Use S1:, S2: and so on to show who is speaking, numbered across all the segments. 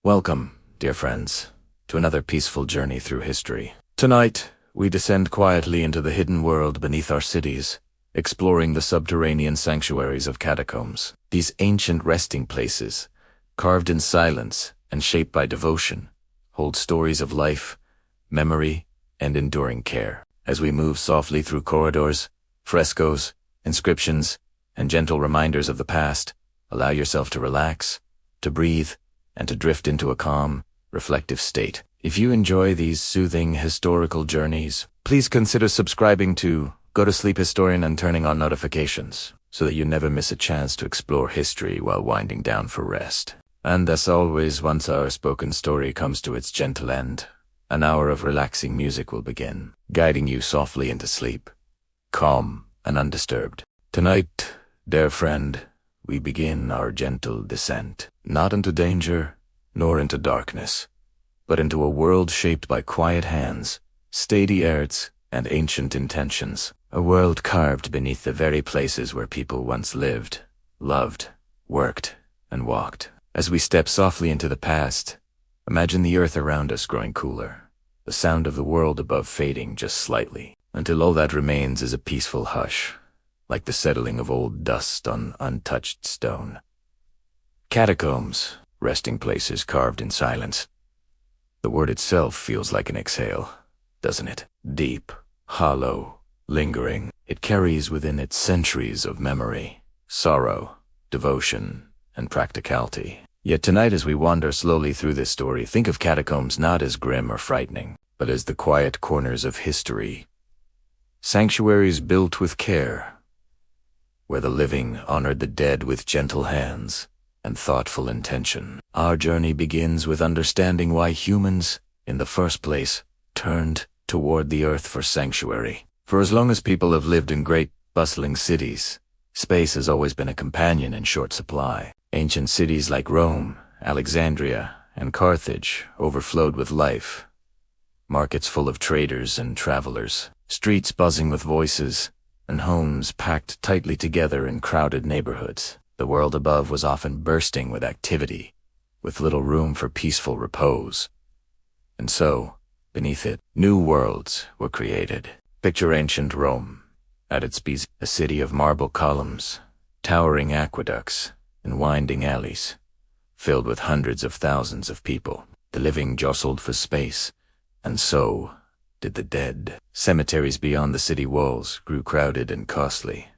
S1: Welcome, dear friends, to another peaceful journey through history. Tonight, we descend quietly into the hidden world beneath our cities, exploring the subterranean sanctuaries of catacombs. These ancient resting places, carved in silence and shaped by devotion, hold stories of life, memory, and enduring care. As we move softly through corridors, frescoes, inscriptions, and gentle reminders of the past, allow yourself to relax, to breathe, and to drift into a calm, reflective state. If you enjoy these soothing historical journeys, please consider subscribing to Go to Sleep Historian and turning on notifications so that you never miss a chance to explore history while winding down for rest. And as always, once our spoken story comes to its gentle end, an hour of relaxing music will begin, guiding you softly into sleep, calm and undisturbed. Tonight, dear friend, we begin our gentle descent, not into danger, nor into darkness, but into a world shaped by quiet hands, steady airs, and ancient intentions. A world carved beneath the very places where people once lived, loved, worked, and walked. As we step softly into the past, imagine the earth around us growing cooler, the sound of the world above fading just slightly, until all that remains is a peaceful hush, like the settling of old dust on untouched stone. Catacombs, resting places carved in silence. The word itself feels like an exhale, doesn't it? Deep, hollow, lingering. It carries within it centuries of memory, sorrow, devotion, and practicality. Yet tonight, as we wander slowly through this story, think of catacombs not as grim or frightening, but as the quiet corners of history. Sanctuaries built with care, where the living honored the dead with gentle hands and thoughtful intention. Our journey begins with understanding why humans, in the first place, turned toward the earth for sanctuary. For as long as people have lived in great, bustling cities, space has always been a companion in short supply. Ancient cities like Rome, Alexandria, and Carthage overflowed with life. Markets full of traders and travelers, streets buzzing with voices, and homes packed tightly together in crowded neighborhoods. The world above was often bursting with activity, with little room for peaceful repose. And so, beneath it, new worlds were created. Picture ancient Rome, at its peak, a city of marble columns, towering aqueducts, and winding alleys, filled with hundreds of thousands of people. The living jostled for space, and so did the dead. Cemeteries beyond the city walls grew crowded and costly.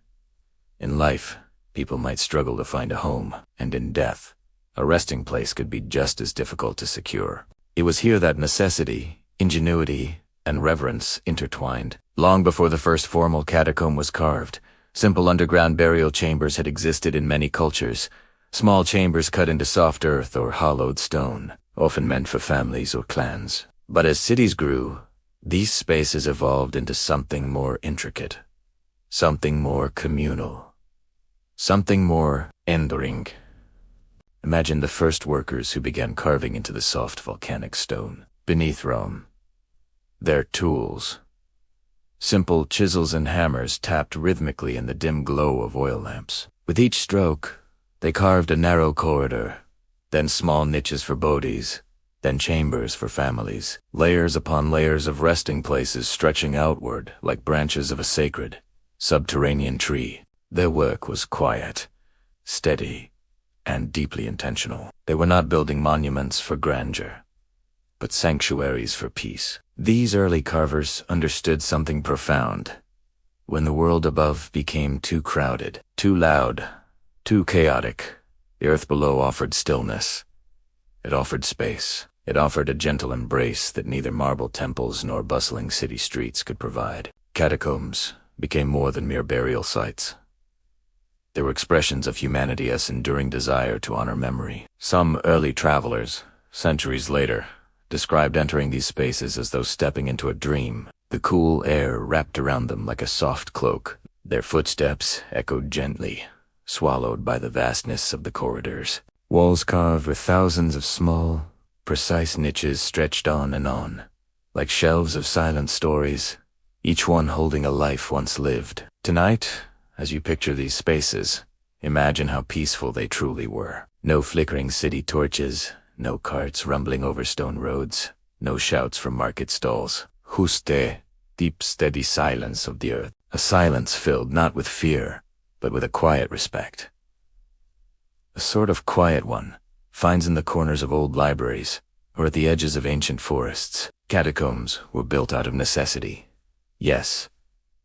S1: In life, people might struggle to find a home, and in death, a resting place could be just as difficult to secure. It was here that necessity, ingenuity, and reverence intertwined. Long before the first formal catacomb was carved, simple underground burial chambers had existed in many cultures, small chambers cut into soft earth or hollowed stone, often meant for families or clans. But as cities grew, these spaces evolved into something more intricate, something more communal, something more enduring. Imagine the first workers who began carving into the soft volcanic stone beneath Rome. Their tools, simple chisels and hammers, tapped rhythmically in the dim glow of oil lamps. With each stroke, they carved a narrow corridor, then small niches for bodies, then chambers for families, layers upon layers of resting places stretching outward like branches of a sacred, subterranean tree. Their work was quiet, steady, and deeply intentional. They were not building monuments for grandeur, but sanctuaries for peace. These early carvers understood something profound. When the world above became too crowded, too loud, too chaotic, the earth below offered stillness. It offered space. It offered a gentle embrace that neither marble temples nor bustling city streets could provide. Catacombs became more than mere burial sites. They were expressions of humanity's enduring desire to honor memory. Some early travelers, centuries later, described entering these spaces as though stepping into a dream. The cool air wrapped around them like a soft cloak. Their footsteps echoed gently, swallowed by the vastness of the corridors. Walls carved with thousands of small, precise niches stretched on and on, like shelves of silent stories, each one holding a life once lived. Tonight, as you picture these spaces, imagine how peaceful they truly were. No flickering city torches, No carts rumbling over stone roads, no shouts from market stalls. Juste, deep steady silence of the earth. A silence filled not with fear, but with a quiet respect. A sort of quiet one finds in the corners of old libraries or at the edges of ancient forests. Catacombs were built out of necessity, yes,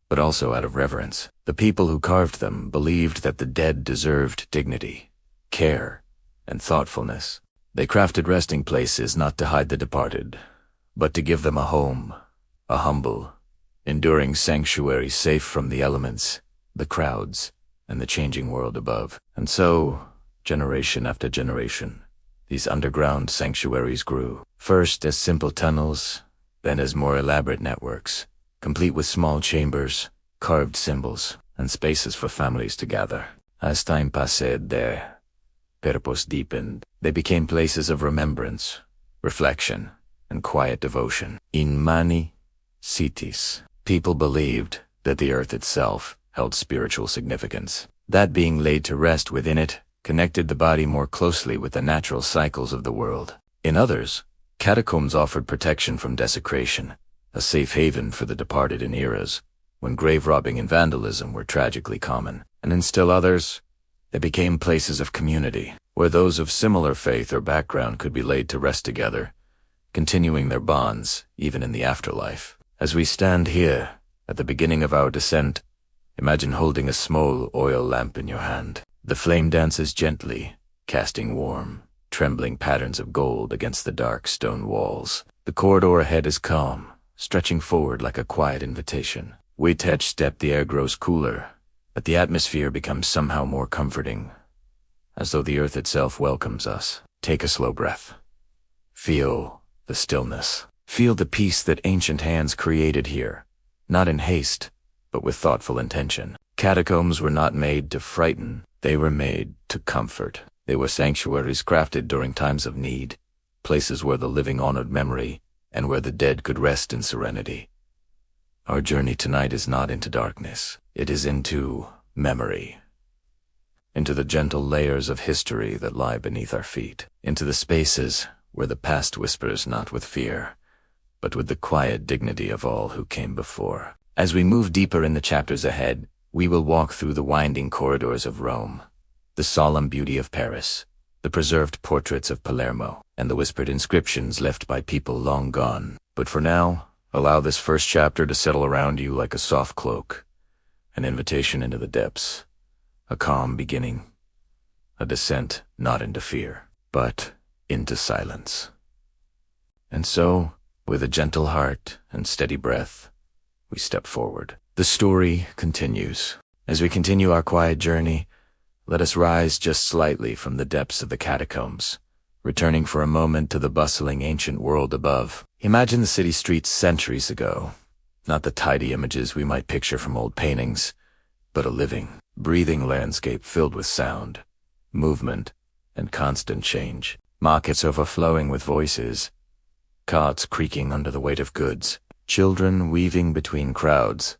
S1: but also out of reverence. The people who carved them believed that the dead deserved dignity, care, and thoughtfulness. They crafted resting places not to hide the departed, but to give them a home, a humble, enduring sanctuary safe from the elements, the crowds, and the changing world above. And so, generation after generation, these underground sanctuaries grew, first as simple tunnels, then as more elaborate networks, complete with small chambers, carved symbols, and spaces for families to gather. As time passed, their purpose deepened. They became places of remembrance, reflection, and quiet devotion. In many cities, people believed that the earth itself held spiritual significance. That being laid to rest within it connected the body more closely with the natural cycles of the world. In others, catacombs offered protection from desecration, a safe haven for the departed in eras when grave robbing and vandalism were tragically common. And in still others, they became places of community, where those of similar faith or background could be laid to rest together, continuing their bonds even in the afterlife. As we stand here, at the beginning of our descent, imagine holding a small oil lamp in your hand. The flame dances gently, casting warm, trembling patterns of gold against the dark stone walls. The corridor ahead is calm, stretching forward like a quiet invitation. With each step the air grows cooler, but the atmosphere becomes somehow more comforting, as though the earth itself welcomes us. Take a slow breath. Feel the stillness. Feel the peace that ancient hands created here, not in haste, but with thoughtful intention. Catacombs were not made to frighten, they were made to comfort. They were sanctuaries crafted during times of need, places where the living honored memory and where the dead could rest in serenity. Our journey tonight is not into darkness, it is into memory, into the gentle layers of history that lie beneath our feet, into the spaces where the past whispers not with fear, but with the quiet dignity of all who came before. As we move deeper in the chapters ahead, we will walk through the winding corridors of Rome, the solemn beauty of Paris, the preserved portraits of Palermo, and the whispered inscriptions left by people long gone. But for now, allow this first chapter to settle around you like a soft cloak, an invitation into the depths, a calm beginning, a descent not into fear, but into silence. And so, with a gentle heart and steady breath, we step forward. The story continues. As we continue our quiet journey, let us rise just slightly from the depths of the catacombs, returning for a moment to the bustling ancient world above. Imagine the city streets centuries ago, not the tidy images we might picture from old paintings, but a living, breathing landscape filled with sound, movement, and constant change. Markets overflowing with voices, carts creaking under the weight of goods, children weaving between crowds,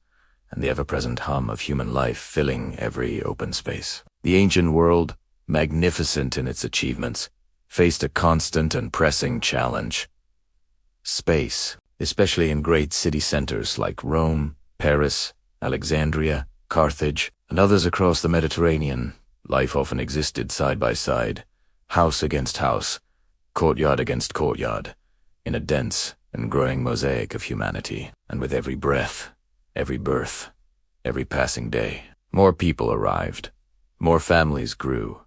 S1: and the ever-present hum of human life filling every open space. The ancient world, magnificent in its achievements, faced a constant and pressing challenge. Space, especially in great city centers like Rome, Paris, Alexandria, Carthage, and others across the Mediterranean, life often existed side by side, house against house, courtyard against courtyard, in a dense and growing mosaic of humanity. And with every breath, every birth, every passing day, more people arrived, more families grew,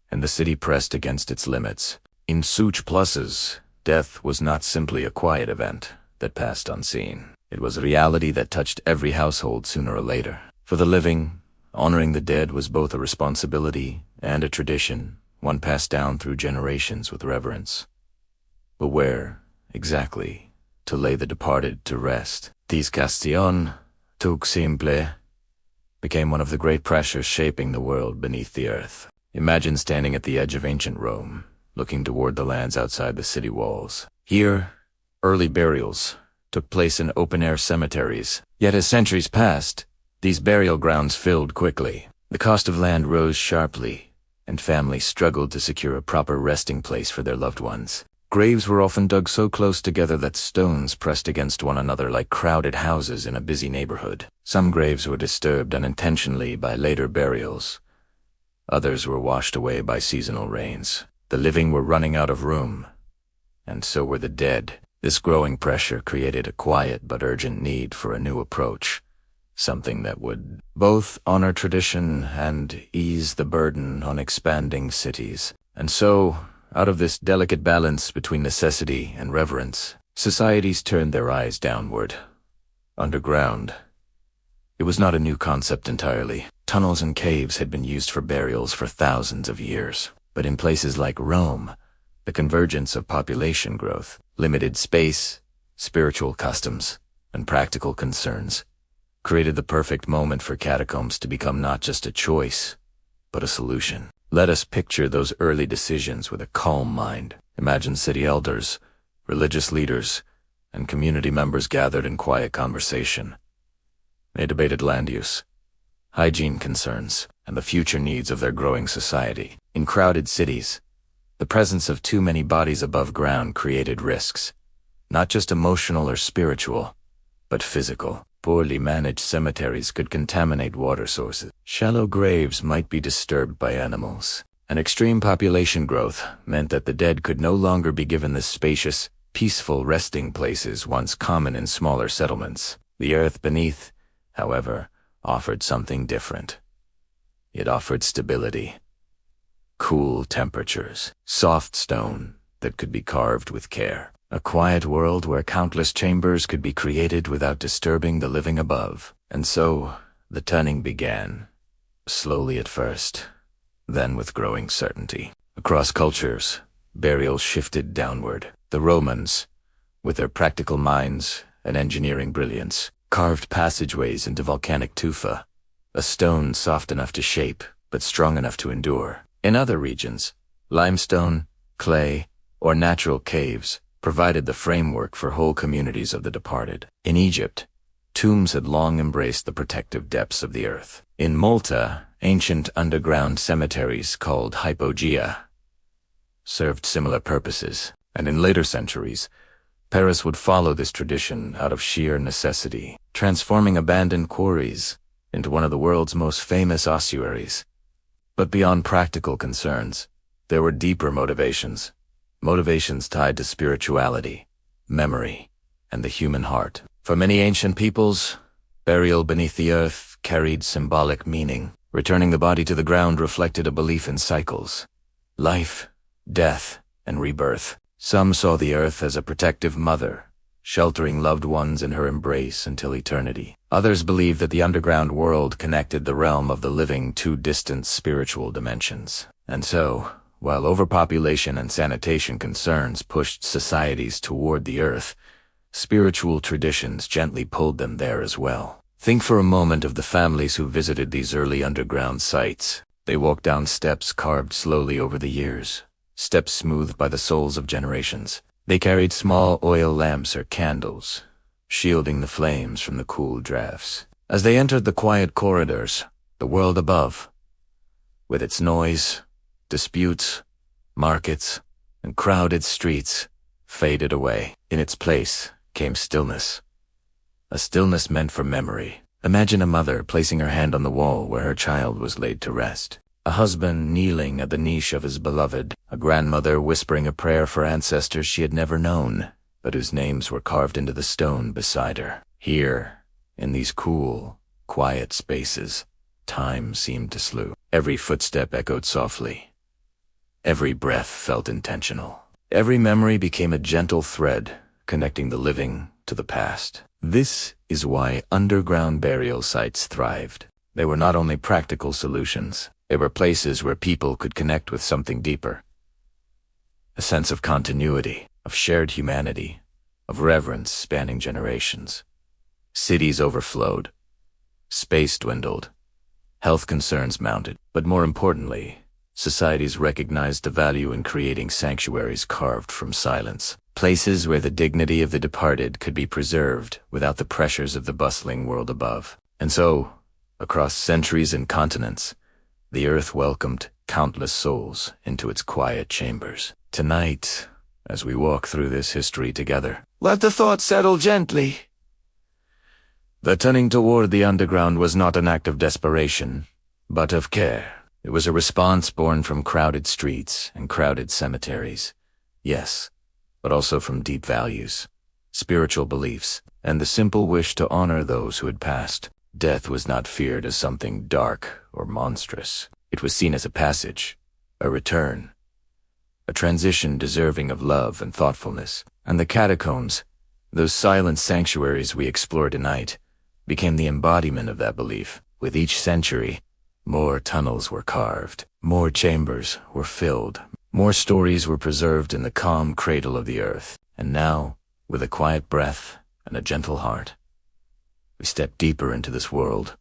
S1: and the city pressed against its limits. In such places, death was not simply a quiet event that passed unseen. It was a reality that touched every household sooner or later. For the living, honoring the dead was both a responsibility and a tradition, one passed down through generations with reverence. But where, exactly, to lay the departed to rest? This question, tout simple, became one of the great pressures shaping the world beneath the earth. Imagine standing at the edge of ancient Rome, looking toward the lands outside the city walls. Here, early burials took place in open-air cemeteries. Yet as centuries passed, these burial grounds filled quickly. The cost of land rose sharply, and families struggled to secure a proper resting place for their loved ones. Graves were often dug so close together that stones pressed against one another like crowded houses in a busy neighborhood. Some graves were disturbed unintentionally by later burials. Others were washed away by seasonal rains. The living were running out of room, and so were the dead. This growing pressure created a quiet but urgent need for a new approach, something that would both honor tradition and ease the burden on expanding cities. And so, out of this delicate balance between necessity and reverence, societies turned their eyes downward. Underground. It was not a new concept entirely. Tunnels and caves had been used for burials for thousands of years. But in places like Rome, the convergence of population growth, limited space, spiritual customs, and practical concerns created the perfect moment for catacombs to become not just a choice, but a solution. Let us picture those early decisions with a calm mind. Imagine city elders, religious leaders, and community members gathered in quiet conversation. They debated land use, hygiene concerns, and the future needs of their growing society. In crowded cities, the presence of too many bodies above ground created risks, not just emotional or spiritual, but physical. Poorly managed cemeteries could contaminate water sources. Shallow graves might be disturbed by animals. And extreme population growth meant that the dead could no longer be given the spacious, peaceful resting places once common in smaller settlements. The earth beneath, however, offered something different. It offered stability, cool temperatures, soft stone that could be carved with care. A quiet world where countless chambers could be created without disturbing the living above. And so, the turning began, slowly at first, then with growing certainty. Across cultures, burials shifted downward. The Romans, with their practical minds and engineering brilliance, carved passageways into volcanic tufa, a stone soft enough to shape, but strong enough to endure. In other regions, limestone, clay, or natural caves provided the framework for whole communities of the departed. In Egypt, tombs had long embraced the protective depths of the earth. In Malta, ancient underground cemeteries called hypogea served similar purposes, and in later centuries, Paris would follow this tradition out of sheer necessity, transforming abandoned quarries into one of the world's most famous ossuaries. But beyond practical concerns, there were deeper motivations tied to spirituality, memory, and the human heart. For many ancient peoples, burial beneath the earth carried symbolic meaning. Returning the body to the ground reflected a belief in cycles, life, death, and rebirth. Some saw the earth as a protective mother, sheltering loved ones in her embrace until eternity. Others believed that the underground world connected the realm of the living to distant spiritual dimensions. And so, while overpopulation and sanitation concerns pushed societies toward the earth, spiritual traditions gently pulled them there as well. Think for a moment of the families who visited these early underground sites. They walked down steps carved slowly over the years, steps smoothed by the souls of generations. They carried small oil lamps or candles, shielding the flames from the cool drafts. As they entered the quiet corridors, the world above, with its noise, disputes, markets, and crowded streets, faded away. In its place came stillness. A stillness meant for memory. Imagine a mother placing her hand on the wall where her child was laid to rest. A husband kneeling at the niche of his beloved. A grandmother whispering a prayer for ancestors she had never known, but whose names were carved into the stone beside her. Here, in these cool, quiet spaces, time seemed to slow. Every footstep echoed softly. Every breath felt intentional. Every memory became a gentle thread, connecting the living to the past. This is why underground burial sites thrived. They were not only practical solutions, they were places where people could connect with something deeper. A sense of continuity, of shared humanity, of reverence spanning generations. Cities overflowed. Space dwindled. Health concerns mounted. But more importantly, societies recognized the value in creating sanctuaries carved from silence. Places where the dignity of the departed could be preserved without the pressures of the bustling world above. And so, across centuries and continents, the earth welcomed countless souls into its quiet chambers. Tonight, as we walk through this history together, let the thoughts settle gently. The turning toward the underground was not an act of desperation, but of care. It was a response born from crowded streets and crowded cemeteries. Yes, but also from deep values, spiritual beliefs, and the simple wish to honor those who had passed. Death was not feared as something dark or monstrous. It was seen as a passage, a return, a transition deserving of love and thoughtfulness. And the catacombs, those silent sanctuaries we explore tonight, became the embodiment of that belief. With each century, more tunnels were carved, more chambers were filled, more stories were preserved in the calm cradle of the earth. And now, with a quiet breath and a gentle heart, we step deeper into this world,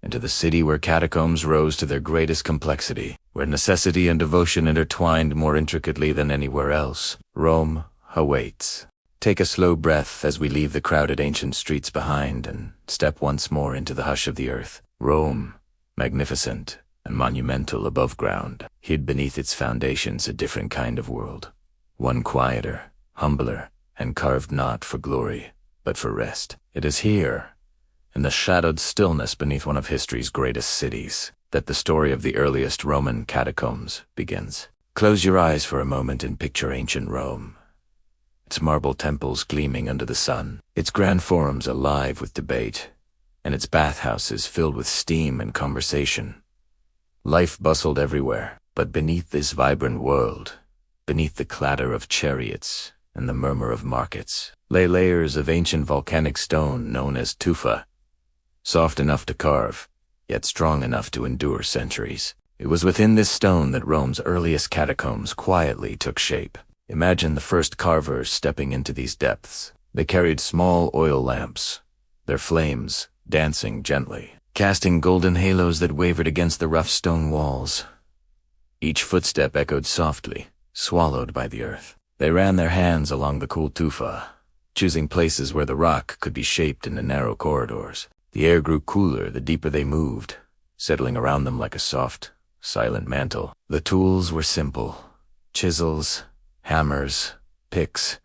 S1: into the city where catacombs rose to their greatest complexity, where necessity and devotion intertwined more intricately than anywhere else. Rome awaits. Take a slow breath as we leave the crowded ancient streets behind and step once more into the hush of the earth. Rome, magnificent and monumental above ground, hid beneath its foundations a different kind of world. One quieter, humbler, and carved not for glory, but for rest. It is here, in the shadowed stillness beneath one of history's greatest cities, that the story of the earliest Roman catacombs begins. Close your eyes for a moment and picture ancient Rome. Its marble temples gleaming under the sun, its grand forums alive with debate, and its bathhouses filled with steam and conversation. Life bustled everywhere, but beneath this vibrant world, beneath the clatter of chariots and the murmur of markets, lay layers of ancient volcanic stone known as tufa, soft enough to carve, yet strong enough to endure centuries. It was within this stone that Rome's earliest catacombs quietly took shape. Imagine the first carvers stepping into these depths. They carried small oil lamps, their flames dancing gently, casting golden halos that wavered against the rough stone walls. Each footstep echoed softly, swallowed by the earth. They ran their hands along the cool tufa, choosing places where the rock could be shaped into narrow corridors. The air grew cooler the deeper they moved, settling around them like a soft, silent mantle. The tools were simple: chisels, hammers, picks.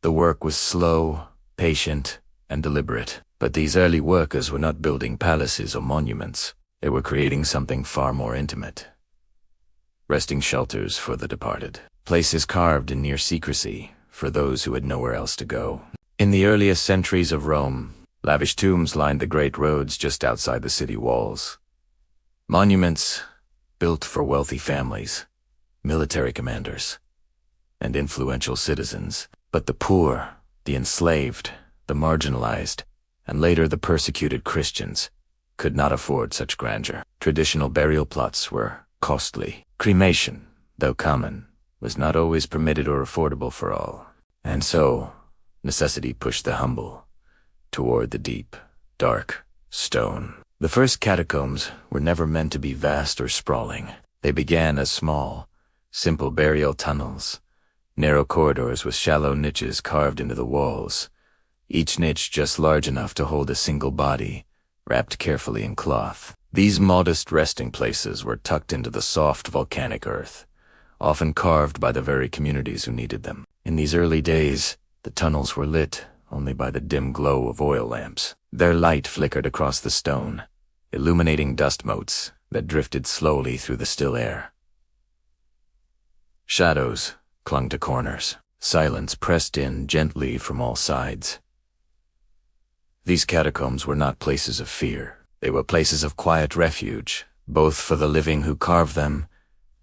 S1: The work was slow, patient, and deliberate. But these early workers were not building palaces or monuments. They were creating something far more intimate. Resting shelters for the departed. Places carved in near secrecy for those who had nowhere else to go. In the earliest centuries of Rome, lavish tombs lined the great roads just outside the city walls. Monuments built for wealthy families, military commanders, and influential citizens. But the poor, the enslaved, the marginalized, and later the persecuted Christians could not afford such grandeur. Traditional burial plots were costly. Cremation, though common, was not always permitted or affordable for all. And so, necessity pushed the humble toward the deep, dark stone. The first catacombs were never meant to be vast or sprawling. They began as small, simple burial tunnels, narrow corridors with shallow niches carved into the walls, each niche just large enough to hold a single body, wrapped carefully in cloth. These modest resting places were tucked into the soft volcanic earth, often carved by the very communities who needed them. In these early days, the tunnels were lit only by the dim glow of oil lamps. Their light flickered across the stone, illuminating dust motes that drifted slowly through the still air. Shadows clung to corners. Silence pressed in gently from all sides. These catacombs were not places of fear. They were places of quiet refuge, both for the living who carved them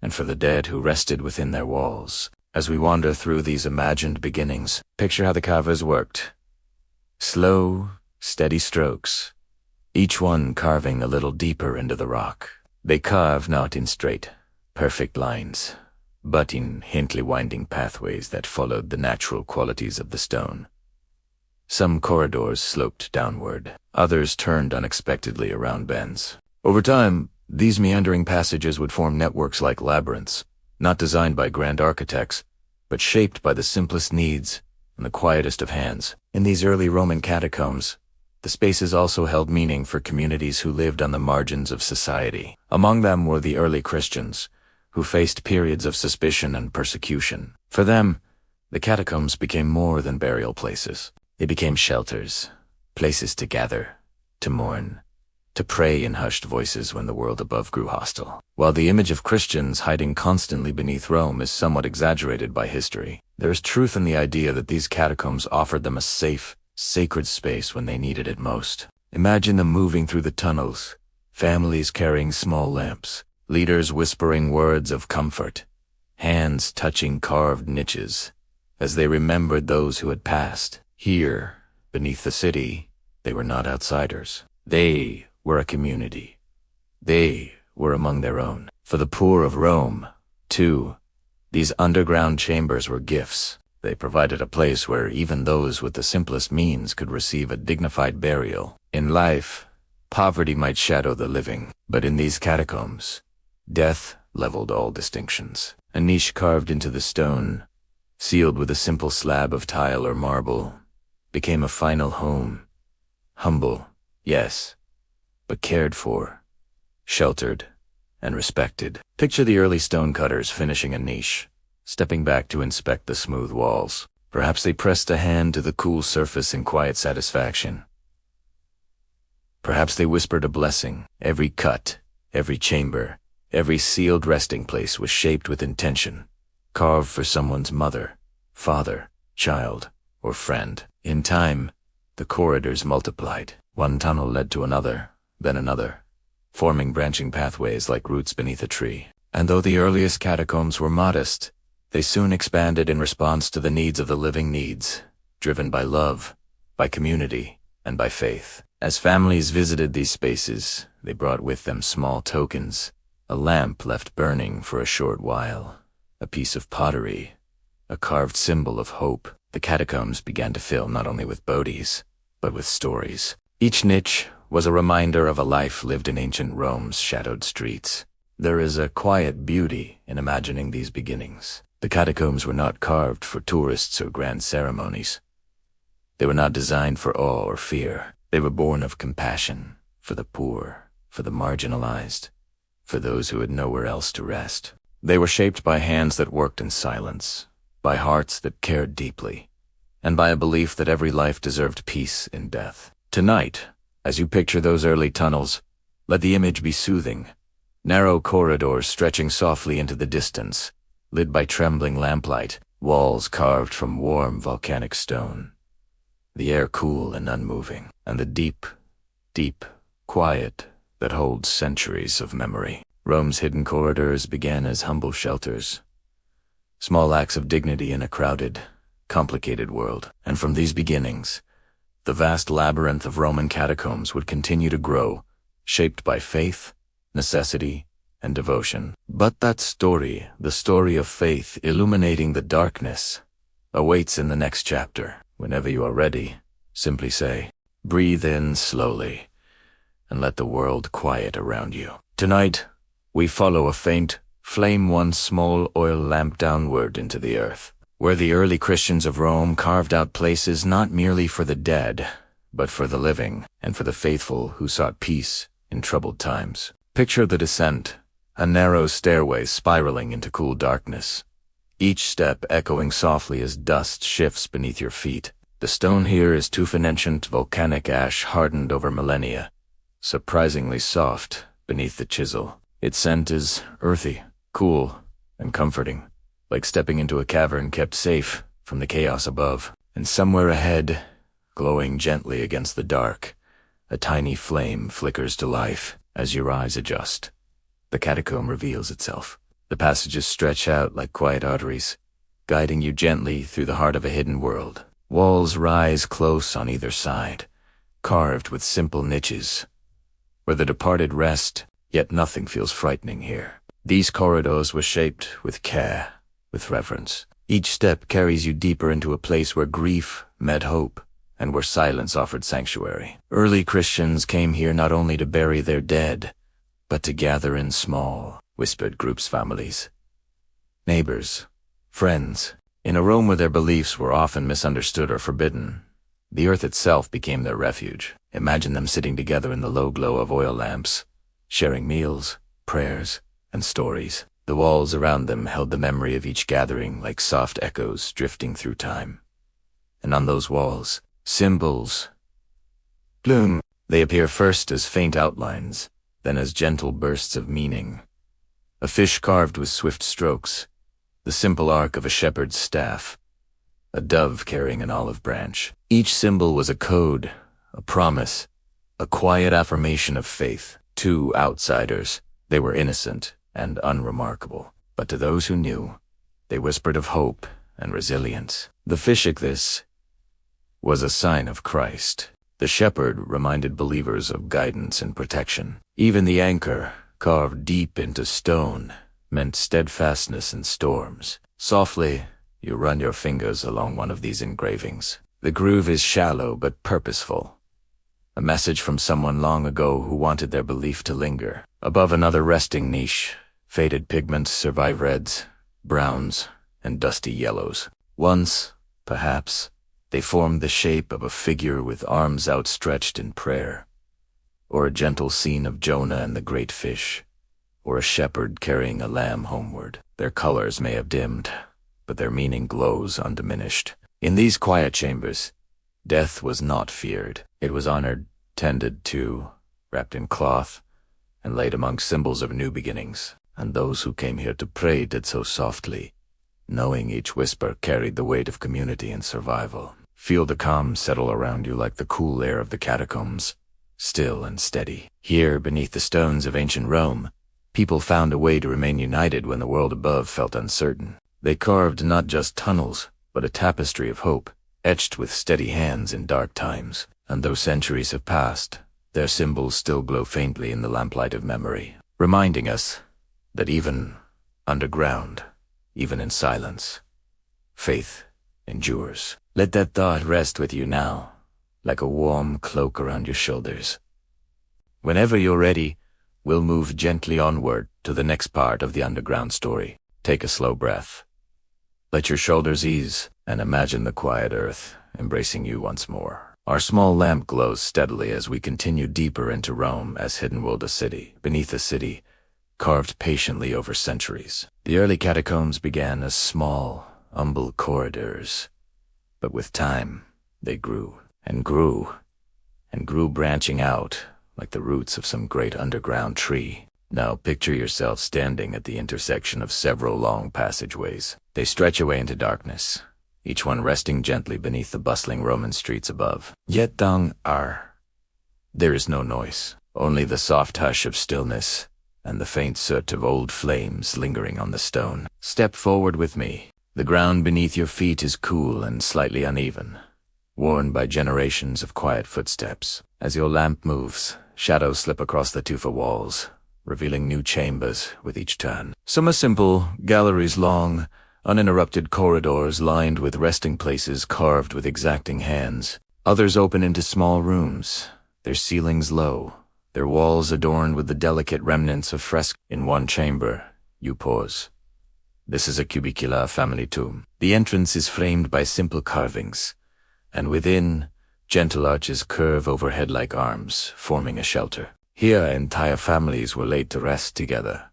S1: and for the dead who rested within their walls. As we wander through these imagined beginnings, picture how the carvers worked. Slow, steady strokes, each one carving a little deeper into the rock. They carved not in straight, perfect lines, but in gently winding pathways that followed the natural qualities of the stone. Some corridors sloped downward, others turned unexpectedly around bends. Over time, these meandering passages would form networks like labyrinths, not designed by grand architects, but shaped by the simplest needs and the quietest of hands. In these early Roman catacombs, The spaces also held meaning for communities who lived on the margins of society. Among them were the early Christians, who faced periods of suspicion and persecution. For them, the catacombs became more than burial places. They became shelters, places to gather, to mourn, to pray in hushed voices when the world above grew hostile. While the image of Christians hiding constantly beneath Rome is somewhat exaggerated by history, there is truth in the idea that these catacombs offered them a safe, sacred space when they needed it most. Imagine them moving through the tunnels, families carrying small lamps, leaders whispering words of comfort, hands touching carved niches, as they remembered those who had passed. Here, beneath the city, they were not outsiders. They were a community. They were among their own. For the poor of Rome, too, these underground chambers were gifts. They provided a place where even those with the simplest means could receive a dignified burial. In life, poverty might shadow the living, but in these catacombs, death leveled all distinctions. A niche carved into the stone, sealed with a simple slab of tile or marble, became a final home. Humble, yes, but cared for, sheltered, and respected. Picture the early stonecutters finishing a niche, stepping back to inspect the smooth walls. Perhaps they pressed a hand to the cool surface in quiet satisfaction. Perhaps they whispered a blessing. Every cut, every chamber, every sealed resting place was shaped with intention, carved for someone's mother, father, child, or friend. In time, the corridors multiplied. One tunnel led to another, then another, forming branching pathways like roots beneath a tree. And though the earliest catacombs were modest, they soon expanded in response to the needs of the living needs, driven by love, by community, and by faith. As families visited these spaces, they brought with them small tokens, a lamp left burning for a short while, a piece of pottery, a carved symbol of hope. The catacombs began to fill not only with bodies, but with stories. Each niche was a reminder of a life lived in ancient Rome's shadowed streets. There is a quiet beauty in imagining these beginnings. The catacombs were not carved for tourists or grand ceremonies. They were not designed for awe or fear. They were born of compassion, for the poor, for the marginalized, for those who had nowhere else to rest. They were shaped by hands that worked in silence, by hearts that cared deeply, and by a belief that every life deserved peace in death. Tonight, as you picture those early tunnels, let the image be soothing. Narrow corridors stretching softly into the distance, lit by trembling lamplight, walls carved from warm volcanic stone. The air cool and unmoving, and the deep, deep quiet that holds centuries of memory. Rome's hidden corridors began as humble shelters, small acts of dignity in a crowded, complicated world. And from these beginnings, the vast labyrinth of Roman catacombs would continue to grow, shaped by faith, necessity, and devotion. But that story, the story of faith illuminating the darkness, awaits in the next chapter. Whenever you are ready, simply say, breathe in slowly, and let the world quiet around you. Tonight, we follow a faint flame, one small oil lamp downward into the earth, where the early Christians of Rome carved out places not merely for the dead, but for the living, and for the faithful who sought peace in troubled times. Picture the descent, a narrow stairway spiraling into cool darkness, each step echoing softly as dust shifts beneath your feet. The stone here is too ancient volcanic ash hardened over millennia, surprisingly soft beneath the chisel. Its scent is earthy, cool, and comforting, like stepping into a cavern kept safe from the chaos above. And somewhere ahead, glowing gently against the dark, a tiny flame flickers to life as your eyes adjust. The catacomb reveals itself. The passages stretch out like quiet arteries, guiding you gently through the heart of a hidden world. Walls rise close on either side, carved with simple niches, where the departed rest, yet nothing feels frightening here. These corridors were shaped with care, with reverence. Each step carries you deeper into a place where grief met hope, and where silence offered sanctuary. Early Christians came here not only to bury their dead, but to gather in small, whispered groups, families, neighbors, friends. In a Rome where their beliefs were often misunderstood or forbidden, the earth itself became their refuge. Imagine them sitting together in the low glow of oil lamps, sharing meals, prayers, and stories. The walls around them held the memory of each gathering like soft echoes drifting through time. And on those walls, symbols bloom. They appear first as faint outlines, then as gentle bursts of meaning. A fish carved with swift strokes, the simple arc of a shepherd's staff, a dove carrying an olive branch. Each symbol was a code, a promise, a quiet affirmation of faith. To outsiders, they were innocent and unremarkable, but to those who knew, they whispered of hope and resilience. The fish ichthys was a sign of Christ. The shepherd reminded believers of guidance and protection. Even the anchor, carved deep into stone, meant steadfastness in storms. Softly, you run your fingers along one of these engravings. The groove is shallow but purposeful. A message from someone long ago who wanted their belief to linger. Above another resting niche, faded pigments survive reds, browns, and dusty yellows. Once, perhaps, they formed the shape of a figure with arms outstretched in prayer, or a gentle scene of Jonah and the great fish, or a shepherd carrying a lamb homeward. Their colors may have dimmed, but their meaning glows undiminished. In these quiet chambers, death was not feared. It was honored, tended to, wrapped in cloth, and laid among symbols of new beginnings. And those who came here to pray did so softly, knowing each whisper carried the weight of community and survival. Feel the calm settle around you like the cool air of the catacombs, still and steady. Here, beneath the stones of ancient Rome, people found a way to remain united when the world above felt uncertain. They carved not just tunnels, but a tapestry of hope, etched with steady hands in dark times. And though centuries have passed, their symbols still glow faintly in the lamplight of memory, reminding us that even underground, even in silence, faith endures. Let that thought rest with you now, like a warm cloak around your shoulders. Whenever you're ready, we'll move gently onward to the next part of the underground story. Take a slow breath. Let your shoulders ease and imagine the quiet earth embracing you once more. Our small lamp glows steadily as we continue deeper into Rome as hidden world a city, beneath a city, carved patiently over centuries. The early catacombs began as small, humble corridors, but with time, they grew and grew and grew, branching out like the roots of some great underground tree. Now picture yourself standing at the intersection of several long passageways. They stretch away into darkness, each one resting gently beneath the bustling Roman streets above. Yet there is no noise, only the soft hush of stillness and the faint soot of old flames lingering on the stone. Step forward with me. The ground beneath your feet is cool and slightly uneven, worn by generations of quiet footsteps. As your lamp moves, shadows slip across the tufa walls, revealing new chambers with each turn. Some are simple, galleries long, uninterrupted corridors lined with resting places carved with exacting hands. Others open into small rooms, their ceilings low, their walls adorned with the delicate remnants of frescoes. In one chamber, you pause. This is a cubicula family tomb. The entrance is framed by simple carvings, and within, gentle arches curve overhead like arms, forming a shelter. Here, entire families were laid to rest together.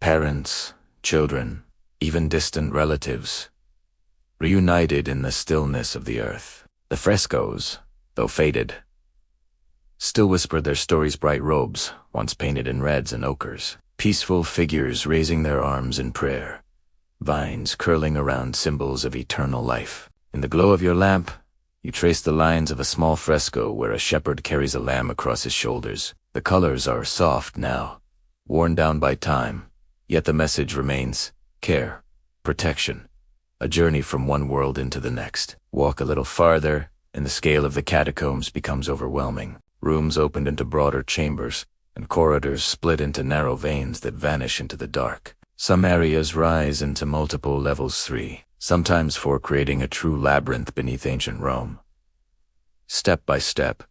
S1: Parents, children, even distant relatives, reunited in the stillness of the earth. The frescoes, though faded, still whispered their stories. Bright robes, once painted in reds and ochres. Peaceful figures raising their arms in prayer. Vines curling around symbols of eternal life. In the glow of your lamp, you trace the lines of a small fresco where a shepherd carries a lamb across his shoulders. The colors are soft now, worn down by time, yet the message remains: care, protection, a journey from one world into the next. Walk a little farther, and the scale of the catacombs becomes overwhelming. Rooms opened into broader chambers, and corridors split into narrow veins that vanish into the dark. Some areas rise into multiple levels, 3, sometimes 4, creating a true labyrinth beneath ancient Rome. Step by step,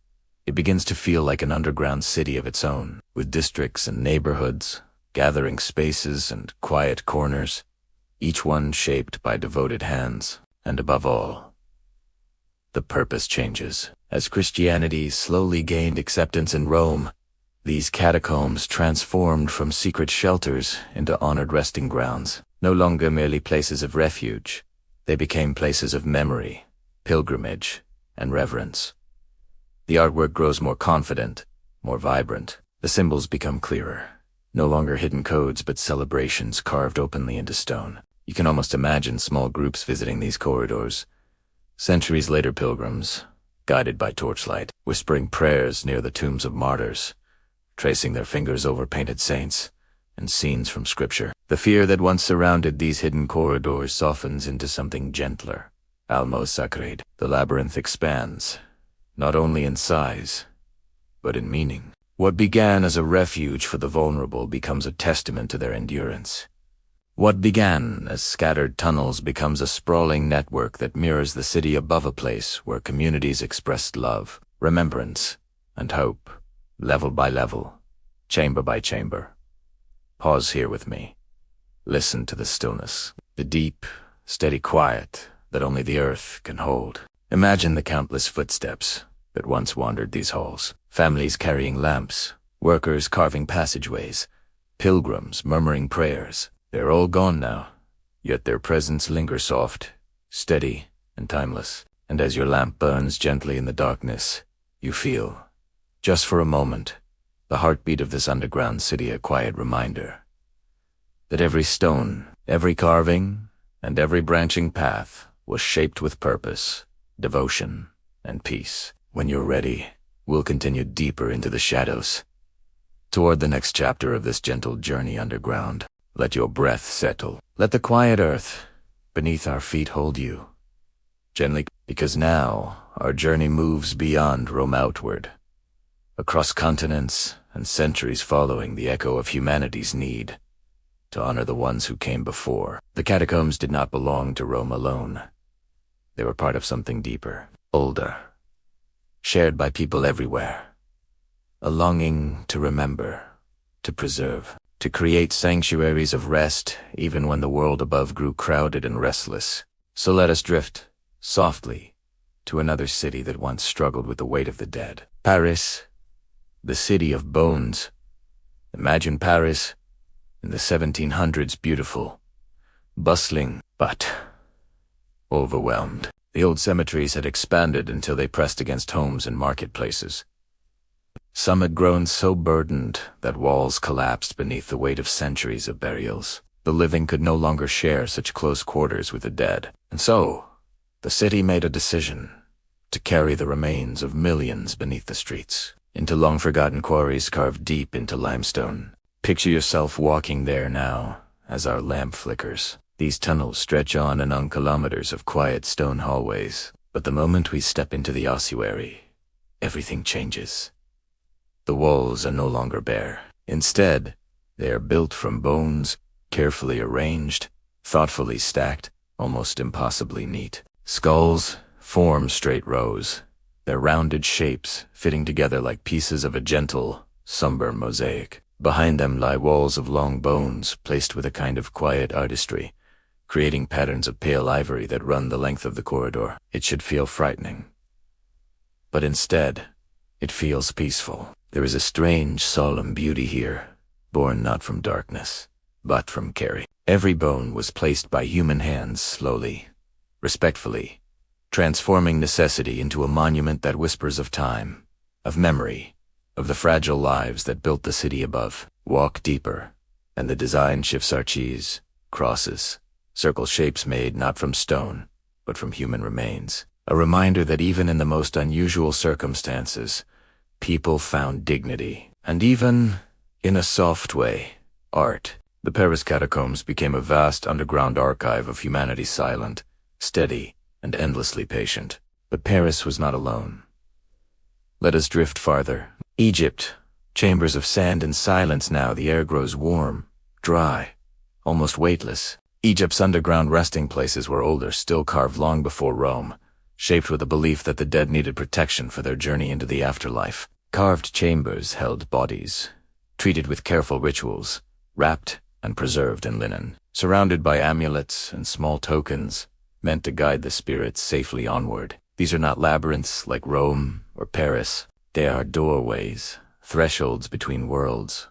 S1: it begins to feel like an underground city of its own, with districts and neighborhoods, gathering spaces and quiet corners, each one shaped by devoted hands. And above all, the purpose changes. As Christianity slowly gained acceptance in Rome, these catacombs transformed from secret shelters into honored resting grounds. No longer merely places of refuge, they became places of memory, pilgrimage, and reverence. The artwork grows more confident, more vibrant. The symbols become clearer. No longer hidden codes, but celebrations carved openly into stone. You can almost imagine small groups visiting these corridors. Centuries later, pilgrims, guided by torchlight, whispering prayers near the tombs of martyrs, tracing their fingers over painted saints and scenes from scripture. The fear that once surrounded these hidden corridors softens into something gentler. Almo sacred. The labyrinth expands, not only in size, but in meaning. What began as a refuge for the vulnerable becomes a testament to their endurance. What began as scattered tunnels becomes a sprawling network that mirrors the city above, a place where communities expressed love, remembrance, and hope, level by level, chamber by chamber. Pause here with me. Listen to the stillness, the deep, steady quiet that only the earth can hold. Imagine the countless footsteps that once wandered these halls. Families carrying lamps, workers carving passageways, pilgrims murmuring prayers. They're all gone now, yet their presence lingers soft, steady, and timeless. And as your lamp burns gently in the darkness, you feel, just for a moment, the heartbeat of this underground city, a quiet reminder that every stone, every carving, and every branching path was shaped with purpose, devotion, and peace. When you're ready, we'll continue deeper into the shadows, toward the next chapter of this gentle journey underground. Let your breath settle. Let the quiet earth beneath our feet hold you gently, because now our journey moves beyond Rome outward, across continents and centuries, following the echo of humanity's need to honor the ones who came before. The catacombs did not belong to Rome alone. They were part of something deeper, older, shared by people everywhere. A longing to remember, to preserve, to create sanctuaries of rest even when the world above grew crowded and restless. So let us drift, softly, to another city that once struggled with the weight of the dead. Paris, the city of bones. Imagine Paris in the 1700s, beautiful, bustling, but overwhelmed. The old cemeteries had expanded until they pressed against homes and marketplaces. Some had grown so burdened that walls collapsed beneath the weight of centuries of burials. The living could no longer share such close quarters with the dead. And so, the city made a decision to carry the remains of millions beneath the streets, into long-forgotten quarries carved deep into limestone. Picture yourself walking there now, as our lamp flickers. These tunnels stretch on and on, kilometers of quiet stone hallways. But the moment we step into the ossuary, everything changes. The walls are no longer bare. Instead, they are built from bones, carefully arranged, thoughtfully stacked, almost impossibly neat. Skulls form straight rows, their rounded shapes fitting together like pieces of a gentle, somber mosaic. Behind them lie walls of long bones placed with a kind of quiet artistry, creating patterns of pale ivory that run the length of the corridor. It should feel frightening, but instead, it feels peaceful. There is a strange, solemn beauty here, born not from darkness, but from care. Every bone was placed by human hands slowly, respectfully, transforming necessity into a monument that whispers of time, of memory, of the fragile lives that built the city above. Walk deeper, and the design shifts: arches, crosses, circle shapes made not from stone, but from human remains. A reminder that even in the most unusual circumstances, people found dignity, and even, in a soft way, art. The Paris catacombs became a vast underground archive of humanity, silent, steady, and endlessly patient. But Paris was not alone. Let us drift farther. Egypt, chambers of sand and silence. Now the air grows warm, dry, almost weightless. Egypt's underground resting places were older, still carved long before Rome, shaped with the belief that the dead needed protection for their journey into the afterlife. Carved chambers held bodies, treated with careful rituals, wrapped and preserved in linen, surrounded by amulets and small tokens meant to guide the spirits safely onward. These are not labyrinths like Rome or Paris. They are doorways, thresholds between worlds,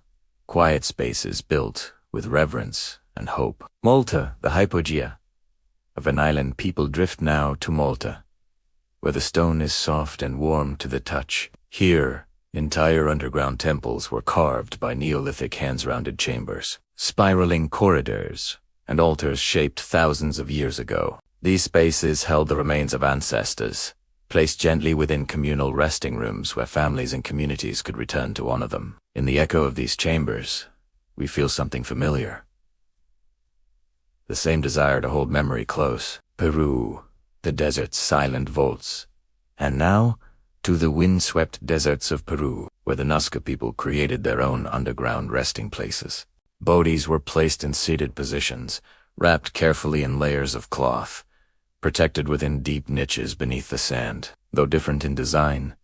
S1: quiet spaces built with reverence and hope. Malta, the hypogea of an island people drift now to Malta, where the stone is soft and warm to the touch. Here, entire underground temples were carved by Neolithic hands-rounded chambers, spiraling corridors, and altars shaped thousands of years ago. These spaces held the remains of ancestors, placed gently within communal resting rooms where families and communities could return to honor them. In the echo of these chambers, we feel something familiar. The same desire to hold memory close. Peru, the desert's silent vaults. And now, to the wind-swept deserts of Peru, where the Nazca people created their own underground resting places. Bodies were placed in seated positions, wrapped carefully in layers of cloth, protected within deep niches beneath the sand. Though different in design,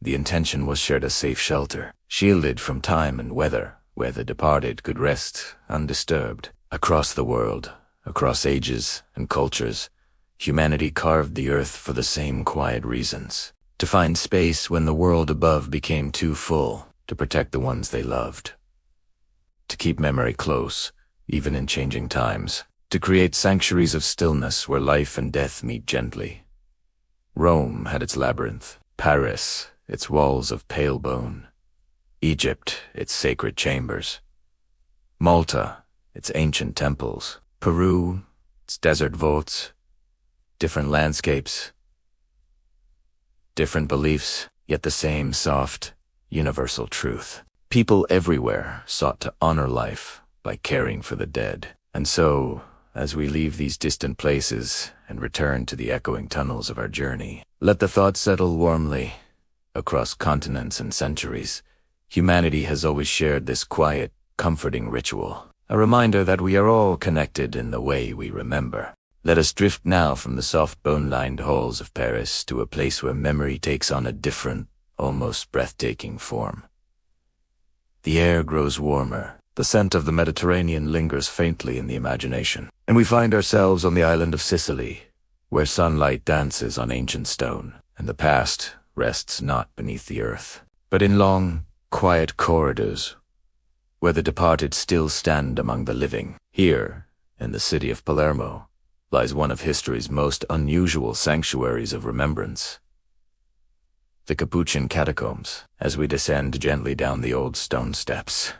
S1: the intention was shared as safe shelter, shielded from time and weather, where the departed could rest undisturbed. Across the world, across ages and cultures, humanity carved the earth for the same quiet reasons. To find space when the world above became too full, to protect the ones they loved. To keep memory close, even in changing times. To create sanctuaries of stillness where life and death meet gently. Rome had its labyrinth, Paris, its walls of pale bone, Egypt, its sacred chambers, Malta, its ancient temples, Peru, its desert vaults. Different landscapes, different beliefs, yet the same soft, universal truth. People everywhere sought to honor life by caring for the dead. And so, as we leave these distant places and return to the echoing tunnels of our journey, let the thought settle warmly. Across continents and centuries, humanity has always shared this quiet, comforting ritual, a reminder that we are all connected in the way we remember. Let us drift now from the soft bone-lined halls of Paris to a place where memory takes on a different, almost breathtaking form. The air grows warmer. The scent of the Mediterranean lingers faintly in the imagination, and we find ourselves on the island of Sicily, where sunlight dances on ancient stone, and the past rests not beneath the earth, but in long, quiet corridors, where the departed still stand among the living. Here, in the city of Palermo, lies one of history's most unusual sanctuaries of remembrance. The Capuchin Catacombs. As we descend gently down the old stone steps,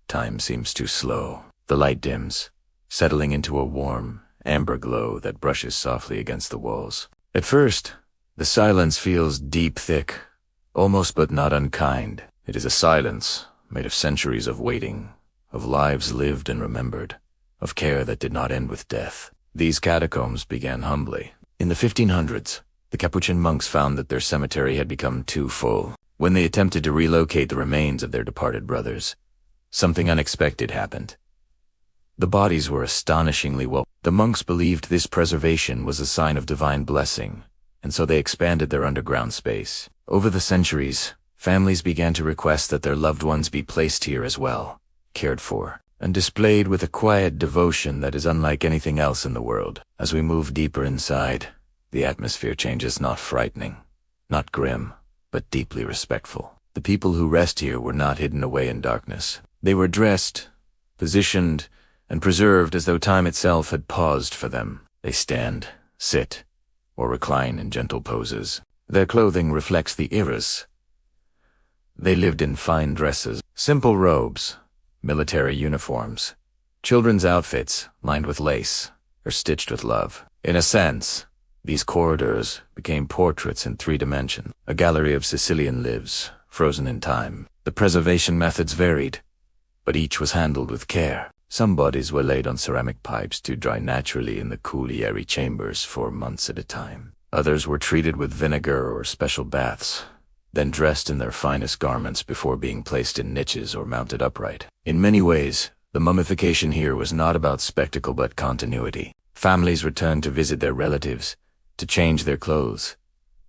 S1: time seems too slow. The light dims, settling into a warm, amber glow that brushes softly against the walls. At first, the silence feels deep, thick, almost but not unkind. It is a silence made of centuries of waiting, of lives lived and remembered, of care that did not end with death. These catacombs began humbly. In the 1500s, the Capuchin monks found that their cemetery had become too full. When they attempted to relocate the remains of their departed brothers, something unexpected happened. The bodies were astonishingly well. The monks believed this preservation was a sign of divine blessing, and so they expanded their underground space. Over the centuries, families began to request that their loved ones be placed here as well, cared for, and displayed with a quiet devotion that is unlike anything else in the world. As we move deeper inside, the atmosphere changes, not frightening, not grim, but deeply respectful. The people who rest here were not hidden away in darkness. They were dressed, positioned, and preserved as though time itself had paused for them. They stand, sit, or recline in gentle poses. Their clothing reflects the eras. They lived in fine dresses, simple robes, military uniforms, children's outfits lined with lace or stitched with love. In a sense, these corridors became portraits in 3 dimensions, a gallery of Sicilian lives, frozen in time. The preservation methods varied, but each was handled with care. Some bodies were laid on ceramic pipes to dry naturally in the cool, airy chambers for months at a time. Others were treated with vinegar or special baths, then dressed in their finest garments before being placed in niches or mounted upright. In many ways, the mummification here was not about spectacle but continuity. Families returned to visit their relatives, to change their clothes,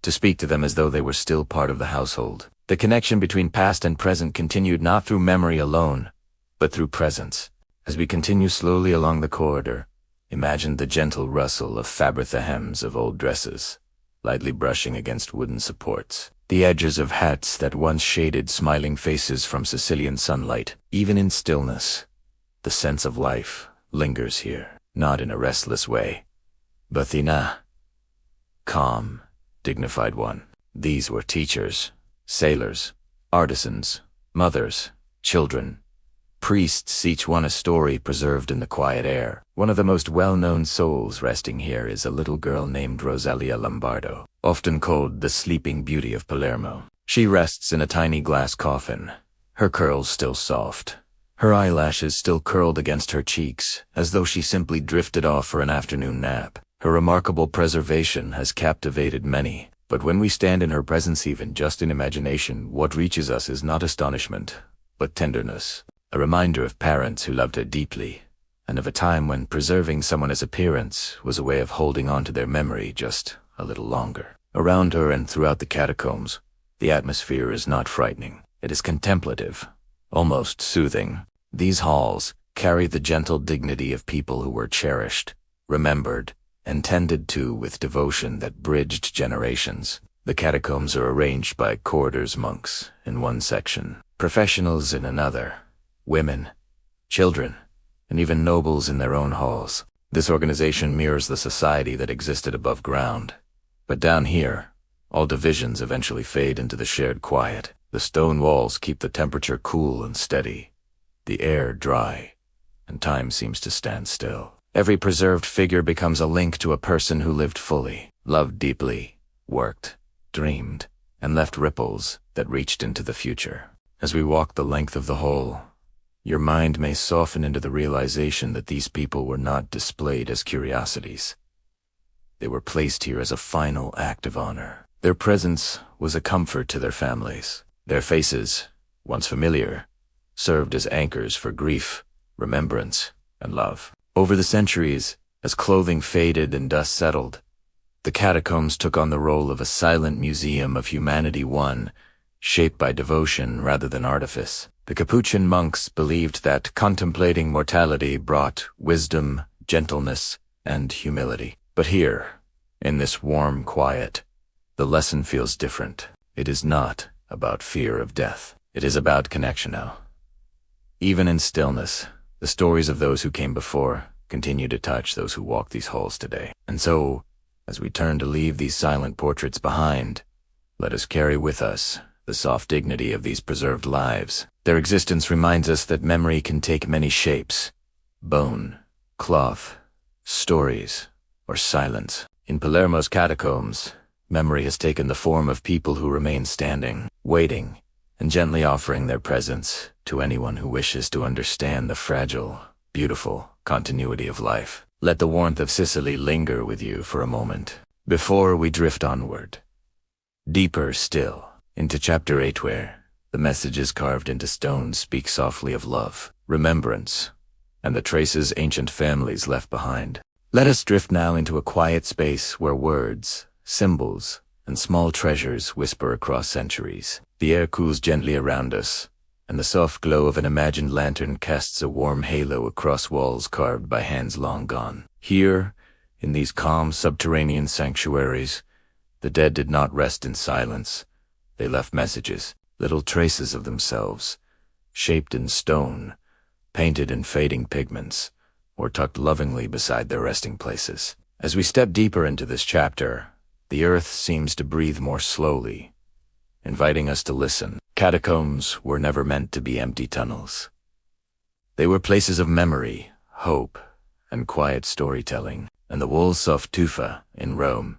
S1: to speak to them as though they were still part of the household. The connection between past and present continued not through memory alone, but through presence. As we continue slowly along the corridor, imagine the gentle rustle of fabric, the hems of old dresses, lightly brushing against wooden supports. The edges of hats that once shaded smiling faces from Sicilian sunlight. Even in stillness, the sense of life lingers here, not in a restless way, but in a calm, dignified one. These were teachers, sailors, artisans, mothers, children, priests, each one a story preserved in the quiet air. One of the most well-known souls resting here is a little girl named Rosalia Lombardo, often called the Sleeping Beauty of Palermo. She rests in a tiny glass coffin, her curls still soft, her eyelashes still curled against her cheeks, as though she simply drifted off for an afternoon nap. Her remarkable preservation has captivated many, but when we stand in her presence even just in imagination, what reaches us is not astonishment, but tenderness. A reminder of parents who loved her deeply, and of a time when preserving someone's appearance was a way of holding on to their memory just a little longer. Around her and throughout the catacombs, the atmosphere is not frightening. It is contemplative, almost soothing. These halls carry the gentle dignity of people who were cherished, remembered, and tended to with devotion that bridged generations. The catacombs are arranged by corridors, monks in one section, professionals in another, women, children, and even nobles in their own halls. This organization mirrors the society that existed above ground. But down here, all divisions eventually fade into the shared quiet. The stone walls keep the temperature cool and steady, the air dry, and time seems to stand still. Every preserved figure becomes a link to a person who lived fully, loved deeply, worked, dreamed, and left ripples that reached into the future. As we walk the length of the hall, your mind may soften into the realization that these people were not displayed as curiosities. They were placed here as a final act of honor. Their presence was a comfort to their families. Their faces, once familiar, served as anchors for grief, remembrance, and love. Over the centuries, as clothing faded and dust settled, the catacombs took on the role of a silent museum of humanity, one shaped by devotion rather than artifice. The Capuchin monks believed that contemplating mortality brought wisdom, gentleness, and humility. But here, in this warm quiet, the lesson feels different. It is not about fear of death. It is about connection now. Even in stillness, the stories of those who came before continue to touch those who walk these halls today. And so, as we turn to leave these silent portraits behind, let us carry with us the soft dignity of these preserved lives. Their existence reminds us that memory can take many shapes: bone, cloth, stories, or silence. In Palermo's catacombs, memory has taken the form of people who remain standing, waiting, and gently offering their presence to anyone who wishes to understand the fragile, beautiful continuity of life. Let the warmth of Sicily linger with you for a moment, before we drift onward, deeper still, into Chapter 8, where the messages carved into stone speak softly of love, remembrance, and the traces ancient families left behind. Let us drift now into a quiet space where words, symbols, and small treasures whisper across centuries. The air cools gently around us, and the soft glow of an imagined lantern casts a warm halo across walls carved by hands long gone. Here, in these calm subterranean sanctuaries, the dead did not rest in silence. They left messages, little traces of themselves, shaped in stone, painted in fading pigments, or tucked lovingly beside their resting places. As we step deeper into this chapter, the earth seems to breathe more slowly, inviting us to listen. Catacombs were never meant to be empty tunnels. They were places of memory, hope, and quiet storytelling. And the walls of tufa in Rome,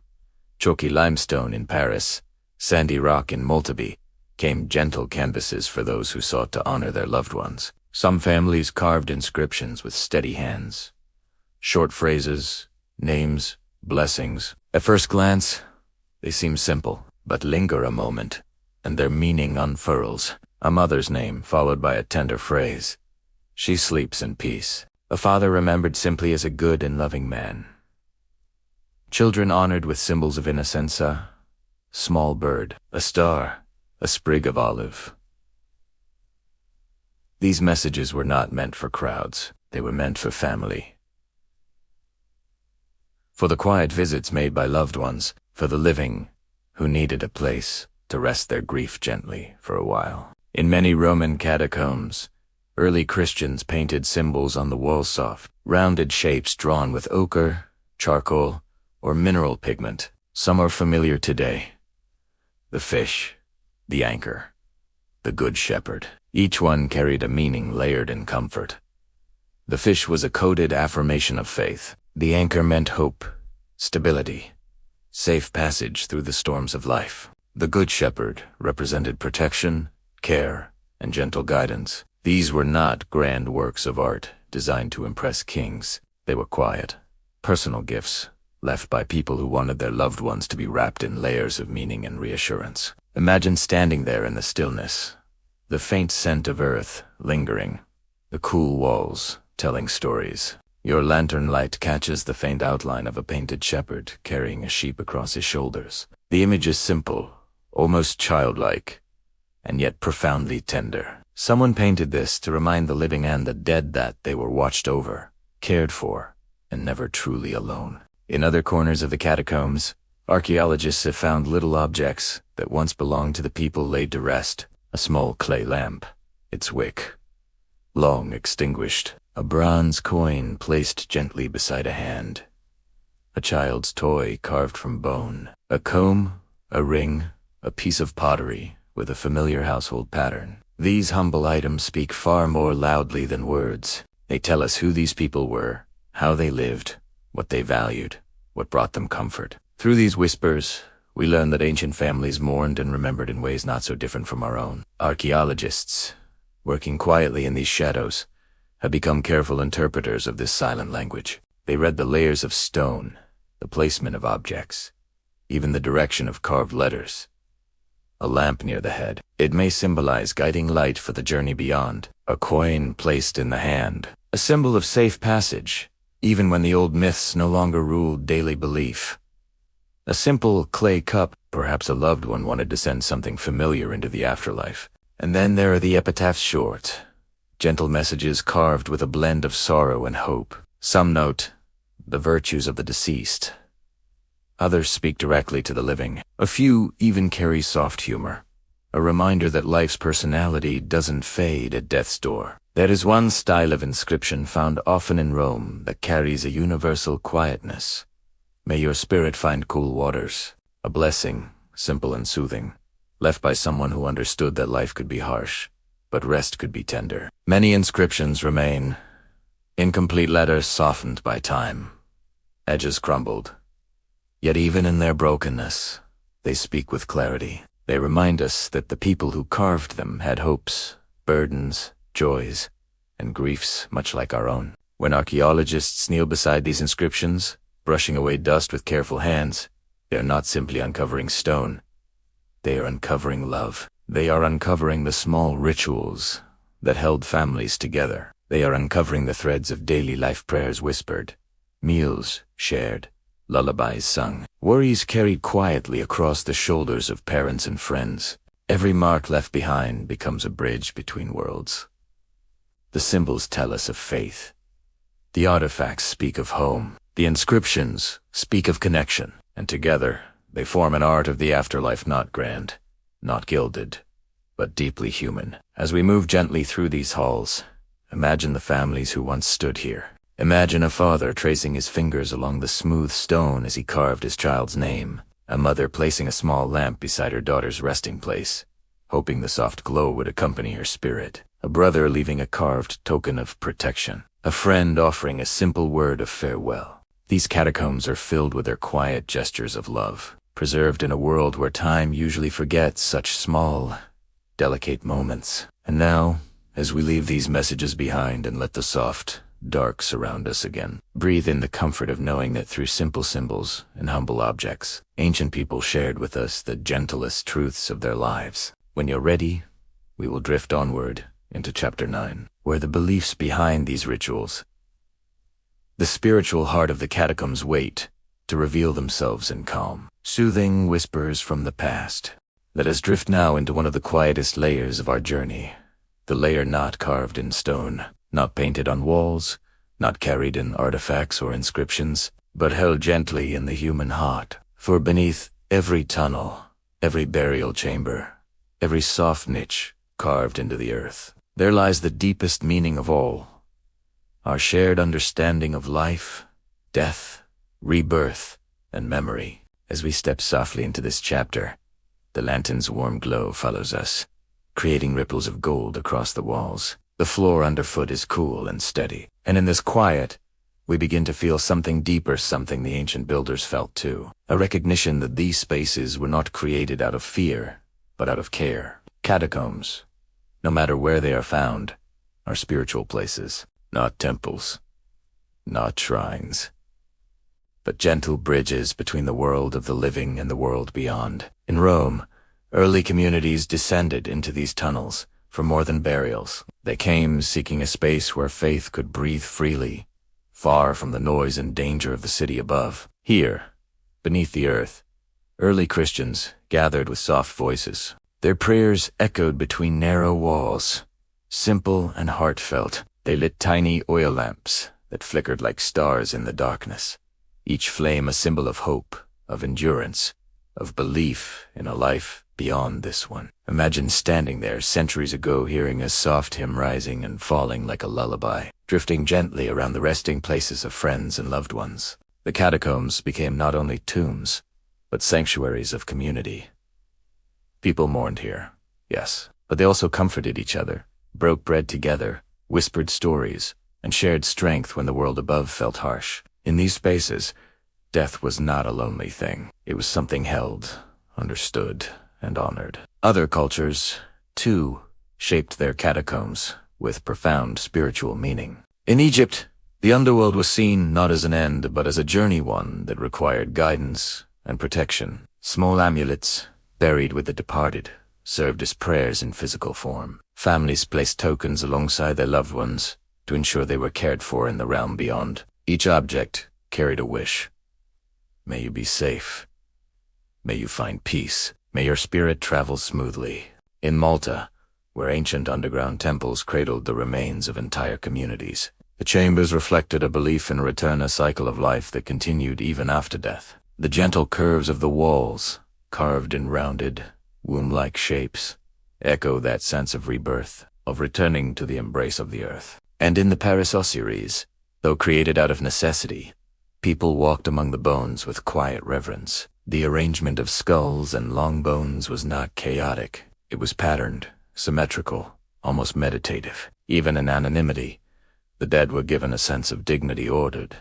S1: chalky limestone in Paris, sandy rock in Malta became gentle canvases for those who sought to honor their loved ones. Some families carved inscriptions with steady hands, short phrases, names, blessings. At first glance, they seem simple, but linger a moment, and their meaning unfurls. A mother's name followed by a tender phrase. She sleeps in peace. A father remembered simply as a good and loving man. Children honored with symbols of innocenza, small bird, a star, a sprig of olive. These messages were not meant for crowds. They were meant for family. For the quiet visits made by loved ones, for the living who needed a place to rest their grief gently for a while. In many Roman catacombs, early Christians painted symbols on the wall, soft, rounded shapes drawn with ochre, charcoal, or mineral pigment. Some are familiar today. The fish, the anchor, the good shepherd. Each one carried a meaning layered in comfort. The fish was a coded affirmation of faith. The anchor meant hope, stability, safe passage through the storms of life. The good shepherd represented protection, care, and gentle guidance. These were not grand works of art designed to impress kings. They were quiet, personal gifts left by people who wanted their loved ones to be wrapped in layers of meaning and reassurance. Imagine standing there in the stillness, the faint scent of earth lingering, the cool walls telling stories. Your lantern light catches the faint outline of a painted shepherd carrying a sheep across his shoulders. The image is simple, almost childlike, and yet profoundly tender. Someone painted this to remind the living and the dead that they were watched over, cared for, and never truly alone. In other corners of the catacombs, archaeologists have found little objects that once belonged to the people laid to rest. A small clay lamp, its wick long extinguished. A bronze coin placed gently beside a hand. A child's toy carved from bone. A comb, a ring, a piece of pottery with a familiar household pattern. These humble items speak far more loudly than words. They tell us who these people were, how they lived, what they valued, what brought them comfort. Through these whispers, we learn that ancient families mourned and remembered in ways not so different from our own. Archaeologists, working quietly in these shadows, have become careful interpreters of this silent language. They read the layers of stone, the placement of objects, even the direction of carved letters. A lamp near the head. It may symbolize guiding light for the journey beyond. A coin placed in the hand. A symbol of safe passage, even when the old myths no longer ruled daily belief. A simple clay cup, perhaps a loved one wanted to send something familiar into the afterlife. And then there are the epitaphs, short, gentle messages carved with a blend of sorrow and hope. Some note the virtues of the deceased. Others speak directly to the living. A few even carry soft humor, a reminder that life's personality doesn't fade at death's door. There is one style of inscription found often in Rome that carries a universal quietness. May your spirit find cool waters. A blessing, simple and soothing, left by someone who understood that life could be harsh, but rest could be tender. Many inscriptions remain, incomplete letters softened by time, edges crumbled. Yet even in their brokenness, they speak with clarity. They remind us that the people who carved them had hopes, burdens, joys, and griefs much like our own. When archaeologists kneel beside these inscriptions, brushing away dust with careful hands, they are not simply uncovering stone. They are uncovering love. They are uncovering the small rituals that held families together. They are uncovering the threads of daily life, prayers whispered, meals shared, lullabies sung, worries carried quietly across the shoulders of parents and friends. Every mark left behind becomes a bridge between worlds. The symbols tell us of faith. The artifacts speak of home. The inscriptions speak of connection. And together, they form an art of the afterlife, not grand, not gilded, but deeply human. As we move gently through these halls, imagine the families who once stood here. Imagine a father tracing his fingers along the smooth stone as he carved his child's name. A mother placing a small lamp beside her daughter's resting place, hoping the soft glow would accompany her spirit. A brother leaving a carved token of protection. A friend offering a simple word of farewell. These catacombs are filled with their quiet gestures of love, preserved in a world where time usually forgets such small, delicate moments. And now, as we leave these messages behind and let the soft, dark surround us again, breathe in the comfort of knowing that through simple symbols and humble objects, ancient people shared with us the gentlest truths of their lives. When you're ready, we will drift onward into Chapter 9, where the beliefs behind these rituals, the spiritual heart of the catacombs, wait to reveal themselves in calm, soothing whispers from the past. Let us drift now into one of the quietest layers of our journey, the layer not carved in stone, not painted on walls, not carried in artifacts or inscriptions, but held gently in the human heart. For beneath every tunnel, every burial chamber, every soft niche carved into the earth, there lies the deepest meaning of all, our shared understanding of life, death, rebirth, and memory. As we step softly into this chapter, the lantern's warm glow follows us, creating ripples of gold across the walls. The floor underfoot is cool and steady, and in this quiet, we begin to feel something deeper, something the ancient builders felt too. A recognition that these spaces were not created out of fear, but out of care. Catacombs, no matter where they are found, are spiritual places, not temples, not shrines, but gentle bridges between the world of the living and the world beyond. In Rome, early communities descended into these tunnels for more than burials. They came seeking a space where faith could breathe freely, far from the noise and danger of the city above. Here, beneath the earth, early Christians gathered with soft voices. Their prayers echoed between narrow walls, simple and heartfelt. They lit tiny oil lamps that flickered like stars in the darkness, each flame a symbol of hope, of endurance, of belief in a life beyond this one. Imagine standing there centuries ago, hearing a soft hymn rising and falling like a lullaby, drifting gently around the resting places of friends and loved ones. The catacombs became not only tombs, but sanctuaries of community. People mourned here, yes, but they also comforted each other, broke bread together, whispered stories, and shared strength when the world above felt harsh. In these spaces, death was not a lonely thing. It was something held, understood, and honored. Other cultures, too, shaped their catacombs with profound spiritual meaning. In Egypt, the underworld was seen not as an end, but as a journey, one that required guidance and protection. Small amulets, buried with the departed, served as prayers in physical form. Families placed tokens alongside their loved ones to ensure they were cared for in the realm beyond. Each object carried a wish. May you be safe. May you find peace. May your spirit travel smoothly. In Malta, where ancient underground temples cradled the remains of entire communities, the chambers reflected a belief in a return, a cycle of life that continued even after death. The gentle curves of the walls, carved in rounded, womb-like shapes, echo that sense of rebirth, of returning to the embrace of the earth. And in the Paris ossuaries, though created out of necessity, people walked among the bones with quiet reverence. The arrangement of skulls and long bones was not chaotic. It was patterned, symmetrical, almost meditative. Even in anonymity, the dead were given a sense of dignity, ordered,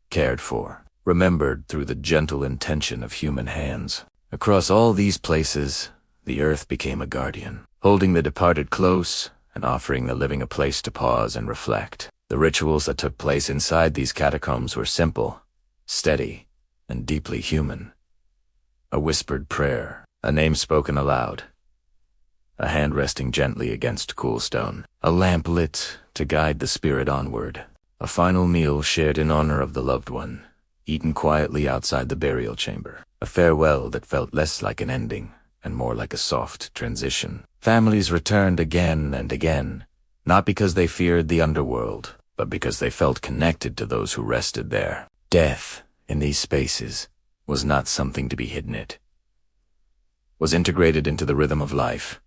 S1: cared for, remembered through the gentle intention of human hands. Across all these places, the earth became a guardian, holding the departed close and offering the living a place to pause and reflect. The rituals that took place inside these catacombs were simple, steady, and deeply human. A whispered prayer, a name spoken aloud, a hand resting gently against cool stone, a lamp lit to guide the spirit onward, a final meal shared in honor of the loved one, eaten quietly outside the burial chamber, a farewell that felt less like an ending and more like a soft transition. Families returned again and again, not because they feared the underworld, but because they felt connected to those who rested there. Death, in these spaces, was not something to be hidden. It was integrated into the rhythm of life,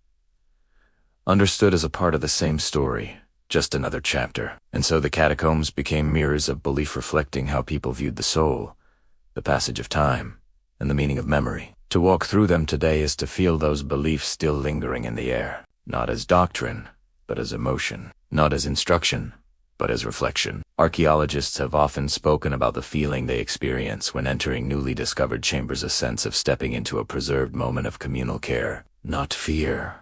S1: understood as a part of the same story, just another chapter. And so the catacombs became mirrors of belief, reflecting how people viewed the soul, the passage of time, and the meaning of memory. To walk through them today is to feel those beliefs still lingering in the air, not as doctrine, but as emotion, not as instruction, but as reflection. Archaeologists have often spoken about the feeling they experience when entering newly discovered chambers, a sense of stepping into a preserved moment of communal care. Not fear,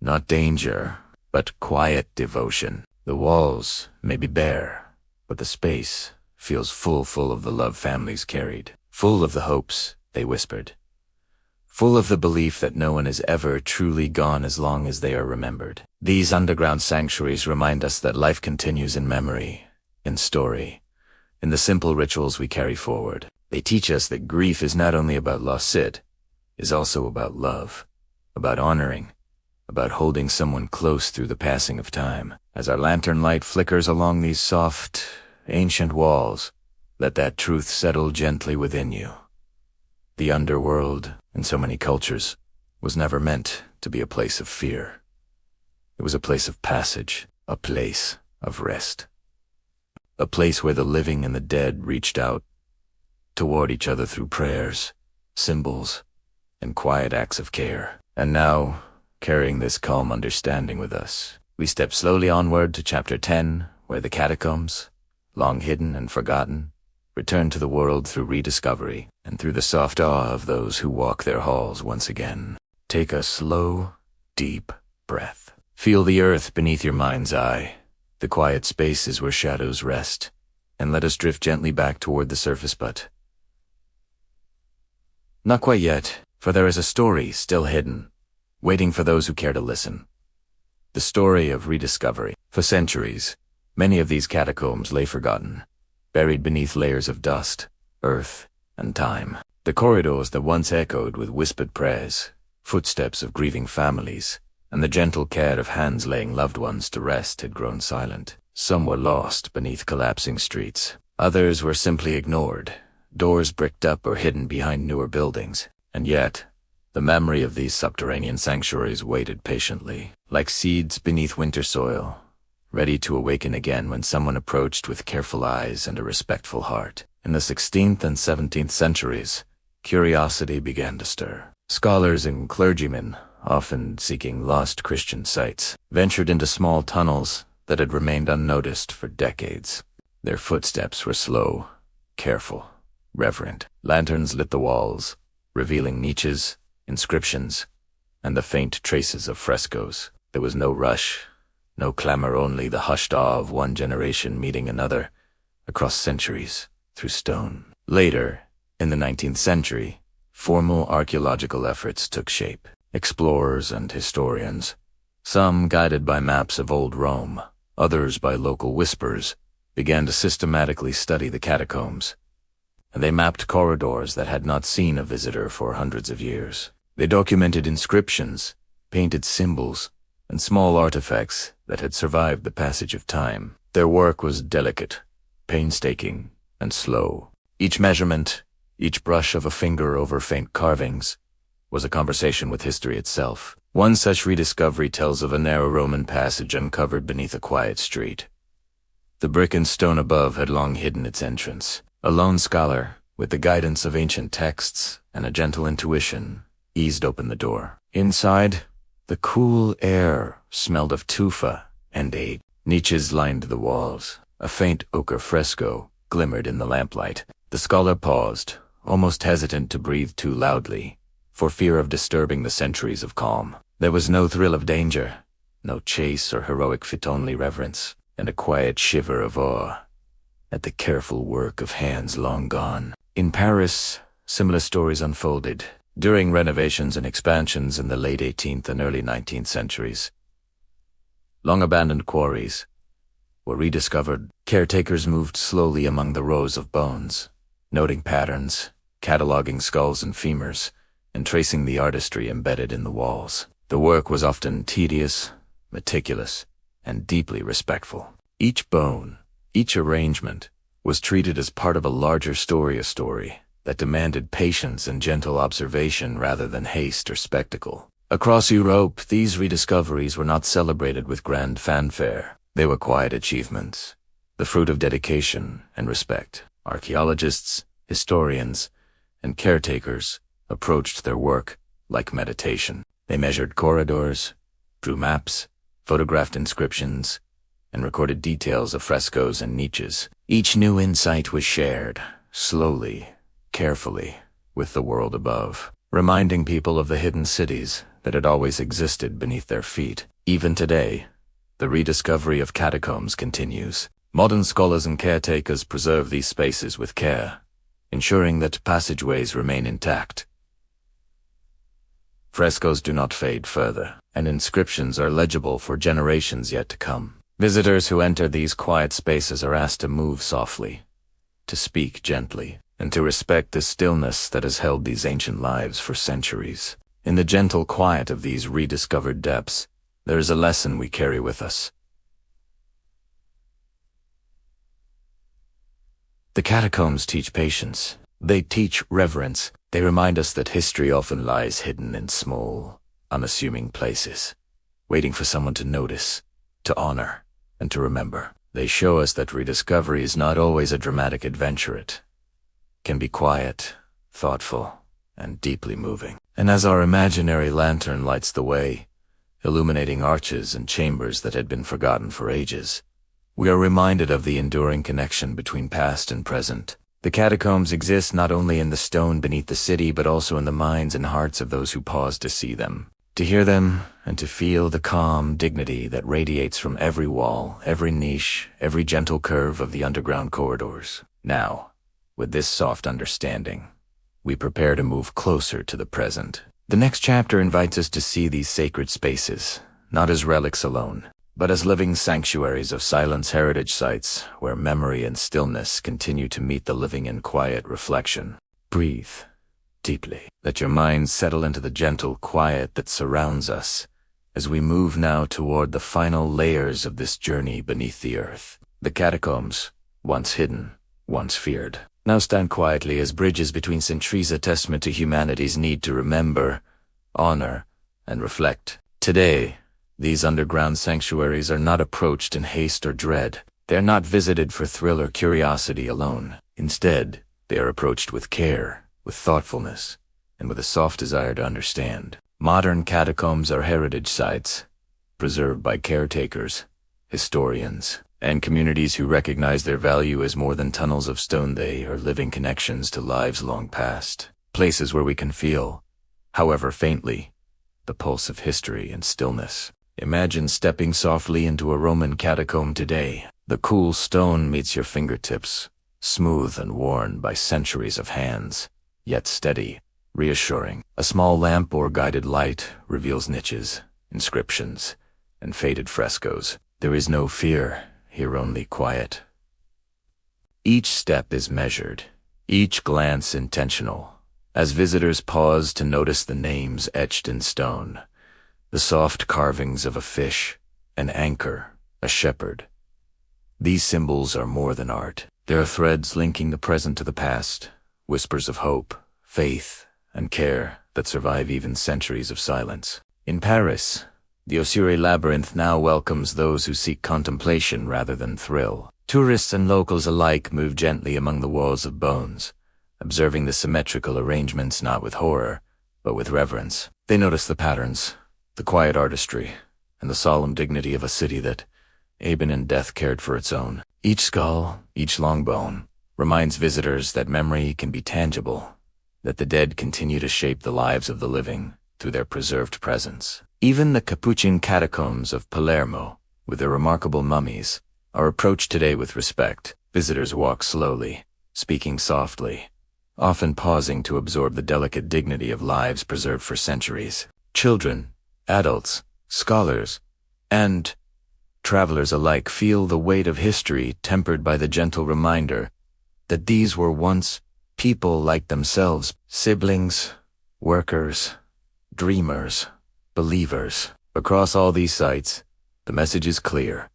S1: not danger, but quiet devotion. The walls may be bare, but the space feels full of the love families carried, full of the hopes they whispered, full of the belief that no one is ever truly gone as long as they are remembered. These underground sanctuaries remind us that life continues in memory, in story, in the simple rituals we carry forward. They teach us that grief is not only about loss, it is also about love, about honoring, about holding someone close through the passing of time. As our lantern light flickers along these soft, ancient walls, let that truth settle gently within you. The underworld, in so many cultures, was never meant to be a place of fear. It was a place of passage, a place of rest. A place where the living and the dead reached out toward each other through prayers, symbols, and quiet acts of care. And now, carrying this calm understanding with us, we step slowly onward to Chapter 10, where the catacombs, long hidden and forgotten, return to the world through rediscovery and through the soft awe of those who walk their halls once again. Take a slow, deep breath. Feel the earth beneath your mind's eye, the quiet spaces where shadows rest, and let us drift gently back toward the surface, but not quite yet, for there is a story still hidden, waiting for those who care to listen. The story of rediscovery. For centuries, many of these catacombs lay forgotten, buried beneath layers of dust, earth, and time. The corridors that once echoed with whispered prayers, footsteps of grieving families, and the gentle care of hands laying loved ones to rest had grown silent. Some were lost beneath collapsing streets. Others were simply ignored, doors bricked up or hidden behind newer buildings. And yet, the memory of these subterranean sanctuaries waited patiently, like seeds beneath winter soil, ready to awaken again when someone approached with careful eyes and a respectful heart. In the 16th and 17th centuries, curiosity began to stir. Scholars and clergymen, often seeking lost Christian sites, ventured into small tunnels that had remained unnoticed for decades. Their footsteps were slow, careful, reverent. Lanterns lit the walls, revealing niches, inscriptions, and the faint traces of frescoes. There was no rush, no clamor, only the hushed awe of one generation meeting another across centuries through stone. Later, in the 19th century, formal archaeological efforts took shape. Explorers and historians, some guided by maps of old Rome, others by local whispers, began to systematically study the catacombs. They mapped corridors that had not seen a visitor for hundreds of years. They documented inscriptions, painted symbols, and small artifacts that had survived the passage of time. Their work was delicate, painstaking, and slow. Each measurement, each brush of a finger over faint carvings, was a conversation with history itself. One such rediscovery tells of a narrow Roman passage uncovered beneath a quiet street. The brick and stone above had long hidden its entrance. A lone scholar, with the guidance of ancient texts and a gentle intuition, eased open the door. Inside, the cool air smelled of tufa and age. Niches lined the walls. A faint ochre fresco glimmered in the lamplight. The scholar paused, almost hesitant to breathe too loudly, for fear of disturbing the centuries of calm. There was no thrill of danger, no chase or heroic fit, only reverence, and a quiet shiver of awe at the careful work of hands long gone. In Paris, similar stories unfolded during renovations and expansions in the late 18th and early 19th centuries. Long-abandoned quarries were rediscovered. Caretakers moved slowly among the rows of bones, noting patterns, cataloging skulls and femurs, and tracing the artistry embedded in the walls. The work was often tedious, meticulous, and deeply respectful. Each bone, each arrangement, was treated as part of a larger story, a story that demanded patience and gentle observation rather than haste or spectacle. Across Europe, these rediscoveries were not celebrated with grand fanfare. They were quiet achievements, the fruit of dedication and respect. Archaeologists, historians, and caretakers approached their work like meditation. They measured corridors, drew maps, photographed inscriptions, and recorded details of frescoes and niches. Each new insight was shared, slowly, carefully, with the world above, reminding people of the hidden cities that had always existed beneath their feet. Even today, the rediscovery of catacombs continues. Modern scholars and caretakers preserve these spaces with care, ensuring that passageways remain intact. Frescoes do not fade further, and inscriptions are legible for generations yet to come. Visitors who enter these quiet spaces are asked to move softly, to speak gently, and to respect the stillness that has held these ancient lives for centuries. In the gentle quiet of these rediscovered depths, there is a lesson we carry with us. The catacombs teach patience. They teach reverence. They remind us that history often lies hidden in small, unassuming places, waiting for someone to notice, to honor, and to remember. They show us that rediscovery is not always a dramatic adventure. It can be quiet, thoughtful, and deeply moving. And as our imaginary lantern lights the way, illuminating arches and chambers that had been forgotten for ages, we are reminded of the enduring connection between past and present. The catacombs exist not only in the stone beneath the city, but also in the minds and hearts of those who pause to see them, to hear them, and to feel the calm dignity that radiates from every wall, every niche, every gentle curve of the underground corridors. Now, with this soft understanding, we prepare to move closer to the present. The next chapter invites us to see these sacred spaces, not as relics alone, but as living sanctuaries of silence, heritage sites where memory and stillness continue to meet the living in quiet reflection. Breathe deeply. Let your mind settle into the gentle quiet that surrounds us as we move now toward the final layers of this journey beneath the earth. The catacombs, once hidden, once feared, now stand quietly as bridges between centuries, a testament to humanity's need to remember, honor, and reflect. Today, these underground sanctuaries are not approached in haste or dread. They are not visited for thrill or curiosity alone. Instead, they are approached with care, with thoughtfulness, and with a soft desire to understand. Modern catacombs are heritage sites, preserved by caretakers, historians, and communities who recognize their value as more than tunnels of stone. They are living connections to lives long past, places where we can feel, however faintly, the pulse of history and stillness. Imagine stepping softly into a Roman catacomb today. The cool stone meets your fingertips, smooth and worn by centuries of hands, yet steady, reassuring. A small lamp or guided light reveals niches, inscriptions, and faded frescoes. There is no fear, here only quiet. Each step is measured, each glance intentional, as visitors pause to notice the names etched in stone, the soft carvings of a fish, an anchor, a shepherd. These symbols are more than art. They are threads linking the present to the past, whispers of hope, faith, and care that survive even centuries of silence. In Paris, the ossuary labyrinth now welcomes those who seek contemplation rather than thrill. Tourists and locals alike move gently among the walls of bones, observing the symmetrical arrangements not with horror, but with reverence. They notice the patterns, the quiet artistry, and the solemn dignity of a city that, even in death, cared for its own. Each skull, each long bone, reminds visitors that memory can be tangible, that the dead continue to shape the lives of the living through their preserved presence. Even the Capuchin catacombs of Palermo, with their remarkable mummies, are approached today with respect. Visitors walk slowly, speaking softly, often pausing to absorb the delicate dignity of lives preserved for centuries. Children, adults, scholars, and travelers alike feel the weight of history, tempered by the gentle reminder that these were once people like themselves, siblings, workers, dreamers, believers. Across all these sites, the message is clear.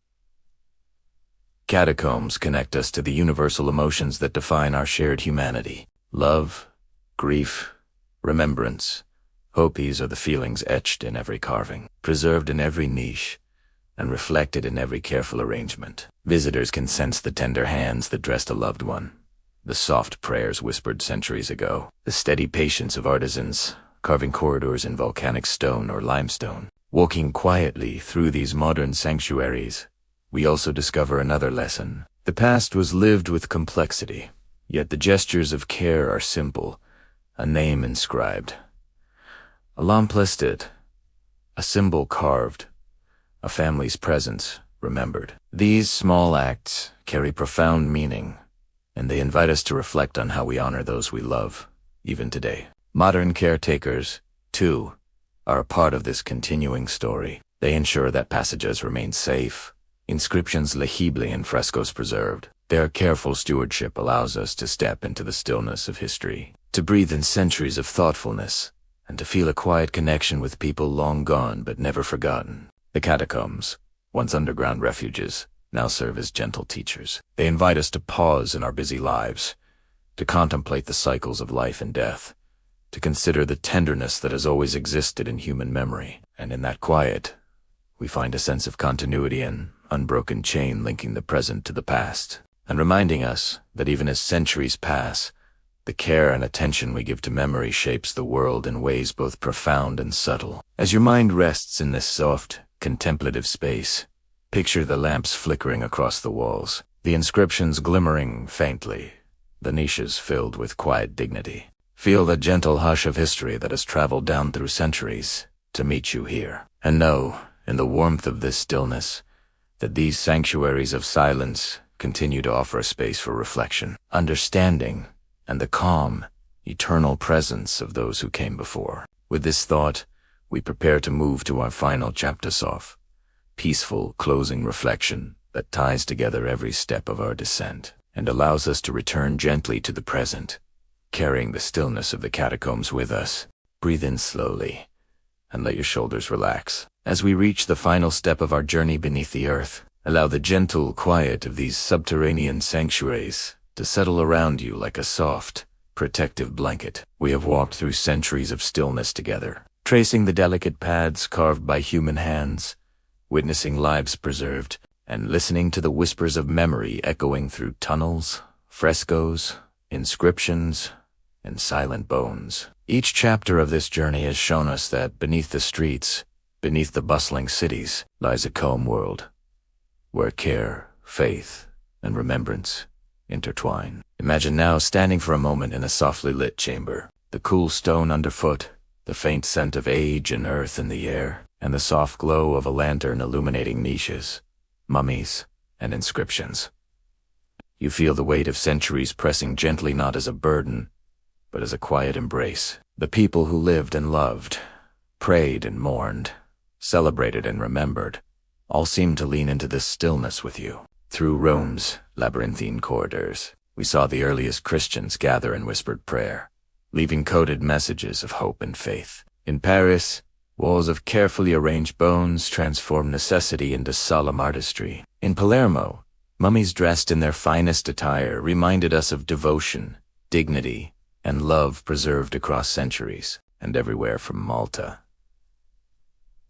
S1: Catacombs connect us to the universal emotions that define our shared humanity. Love, grief, remembrance, hope. These are the feelings etched in every carving, preserved in every niche, and reflected in every careful arrangement. Visitors can sense the tender hands that dressed a loved one, the soft prayers whispered centuries ago, the steady patience of artisans carving corridors in volcanic stone or limestone. Walking quietly through these modern sanctuaries, we also discover another lesson. The past was lived with complexity, yet the gestures of care are simple, a name inscribed, a lamp listed, a symbol carved, a family's presence remembered. These small acts carry profound meaning, and they invite us to reflect on how we honor those we love, even today. Modern caretakers, too, are a part of this continuing story. They ensure that passages remain safe, inscriptions legible and frescoes preserved. Their careful stewardship allows us to step into the stillness of history, to breathe in centuries of thoughtfulness, and to feel a quiet connection with people long gone but never forgotten. The catacombs, once underground refuges, now serve as gentle teachers. They invite us to pause in our busy lives, to contemplate the cycles of life and death, to consider the tenderness that has always existed in human memory. And in that quiet, we find a sense of continuity and unbroken chain linking the present to the past, and reminding us that even as centuries pass, the care and attention we give to memory shapes the world in ways both profound and subtle. As your mind rests in this soft, contemplative space, picture the lamps flickering across the walls, the inscriptions glimmering faintly, the niches filled with quiet dignity. Feel the gentle hush of history that has traveled down through centuries to meet you here. And know, in the warmth of this stillness, that these sanctuaries of silence continue to offer a space for reflection, understanding, and the calm, eternal presence of those who came before. With this thought, we prepare to move to our final chapter, soft, peaceful closing reflection that ties together every step of our descent and allows us to return gently to the present, carrying the stillness of the catacombs with us. Breathe in slowly and let your shoulders relax. As we reach the final step of our journey beneath the earth, allow the gentle quiet of these subterranean sanctuaries to settle around you like a soft, protective blanket. We have walked through centuries of stillness together, tracing the delicate paths carved by human hands, witnessing lives preserved, and listening to the whispers of memory echoing through tunnels, frescoes, inscriptions, and silent bones. Each chapter of this journey has shown us that beneath the streets, beneath the bustling cities, lies a calm world, where care, faith, and remembrance intertwine. Imagine now standing for a moment in a softly lit chamber, the cool stone underfoot, the faint scent of age and earth in the air, and the soft glow of a lantern illuminating niches, mummies, and inscriptions. You feel the weight of centuries pressing gently not as a burden, but as a quiet embrace. The people who lived and loved, prayed and mourned, celebrated and remembered, all seem to lean into this stillness with you. Through Rome's labyrinthine corridors, we saw the earliest Christians gather in whispered prayer, leaving coded messages of hope and faith. In Paris, walls of carefully arranged bones transformed necessity into solemn artistry. In Palermo, mummies dressed in their finest attire reminded us of devotion, dignity, and love preserved across centuries. And everywhere from Malta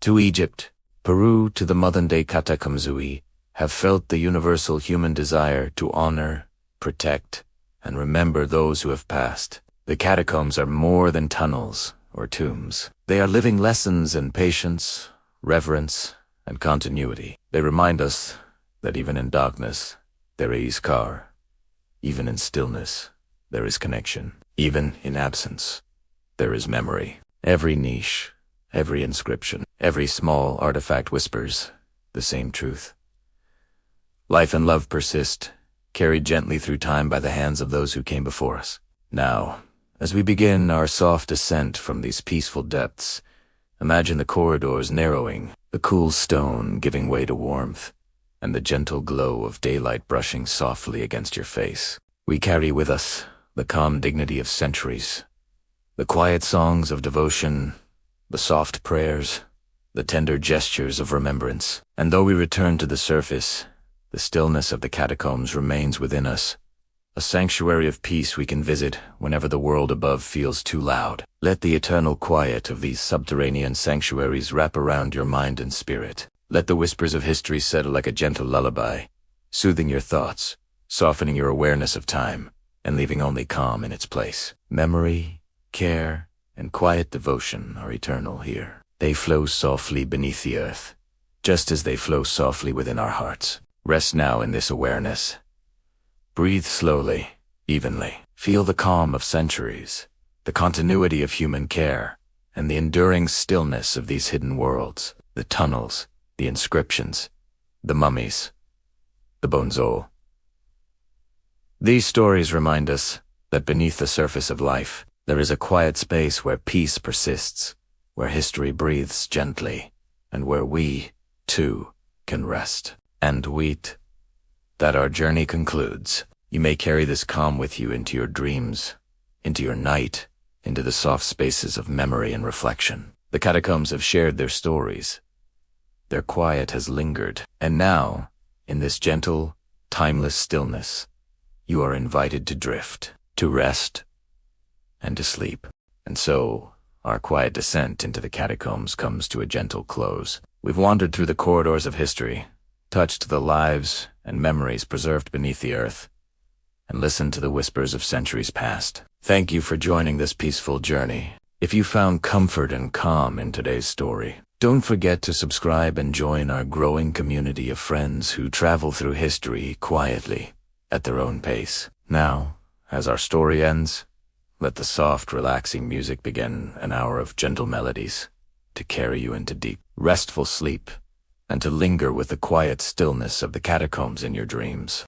S1: to Egypt, Peru to the modern-day Catacombs, we have felt the universal human desire to honor, protect, and remember those who have passed. The catacombs are more than tunnels or tombs. They are living lessons in patience, reverence, and continuity. They remind us that even in darkness, there is car. Even in stillness, there is connection. Even in absence, there is memory. Every niche, every inscription, every small artifact whispers the same truth. Life and love persist, carried gently through time by the hands of those who came before us. Now, as we begin our soft ascent from these peaceful depths, imagine the corridors narrowing, the cool stone giving way to warmth, and the gentle glow of daylight brushing softly against your face. We carry with us the calm dignity of centuries, the quiet songs of devotion, the soft prayers, the tender gestures of remembrance. And though we return to the surface, the stillness of the catacombs remains within us, a sanctuary of peace we can visit whenever the world above feels too loud. Let the eternal quiet of these subterranean sanctuaries wrap around your mind and spirit. Let the whispers of history settle like a gentle lullaby, soothing your thoughts, softening your awareness of time, and leaving only calm in its place. Memory, care, and quiet devotion are eternal here. They flow softly beneath the earth, just as they flow softly within our hearts. Rest now in this awareness. Breathe slowly, evenly. Feel the calm of centuries, the continuity of human care, and the enduring stillness of these hidden worlds, the tunnels, the inscriptions, the mummies, the bonzol. These stories remind us that beneath the surface of life, there is a quiet space where peace persists, where history breathes gently, and where we, too, can rest. And wait, that our journey concludes. You may carry this calm with you into your dreams, into your night, into the soft spaces of memory and reflection. The catacombs have shared their stories. Their quiet has lingered. And now, in this gentle, timeless stillness, you are invited to drift, to rest, and to sleep. And so, our quiet descent into the catacombs comes to a gentle close. We've wandered through the corridors of history, touched the lives and memories preserved beneath the earth, and listened to the whispers of centuries past. Thank you for joining this peaceful journey. If you found comfort and calm in today's story, don't forget to subscribe and join our growing community of friends who travel through history quietly, at their own pace. Now, as our story ends, let the soft, relaxing music begin, an hour of gentle melodies, to carry you into deep, restful sleep, and to linger with the quiet stillness of the catacombs in your dreams.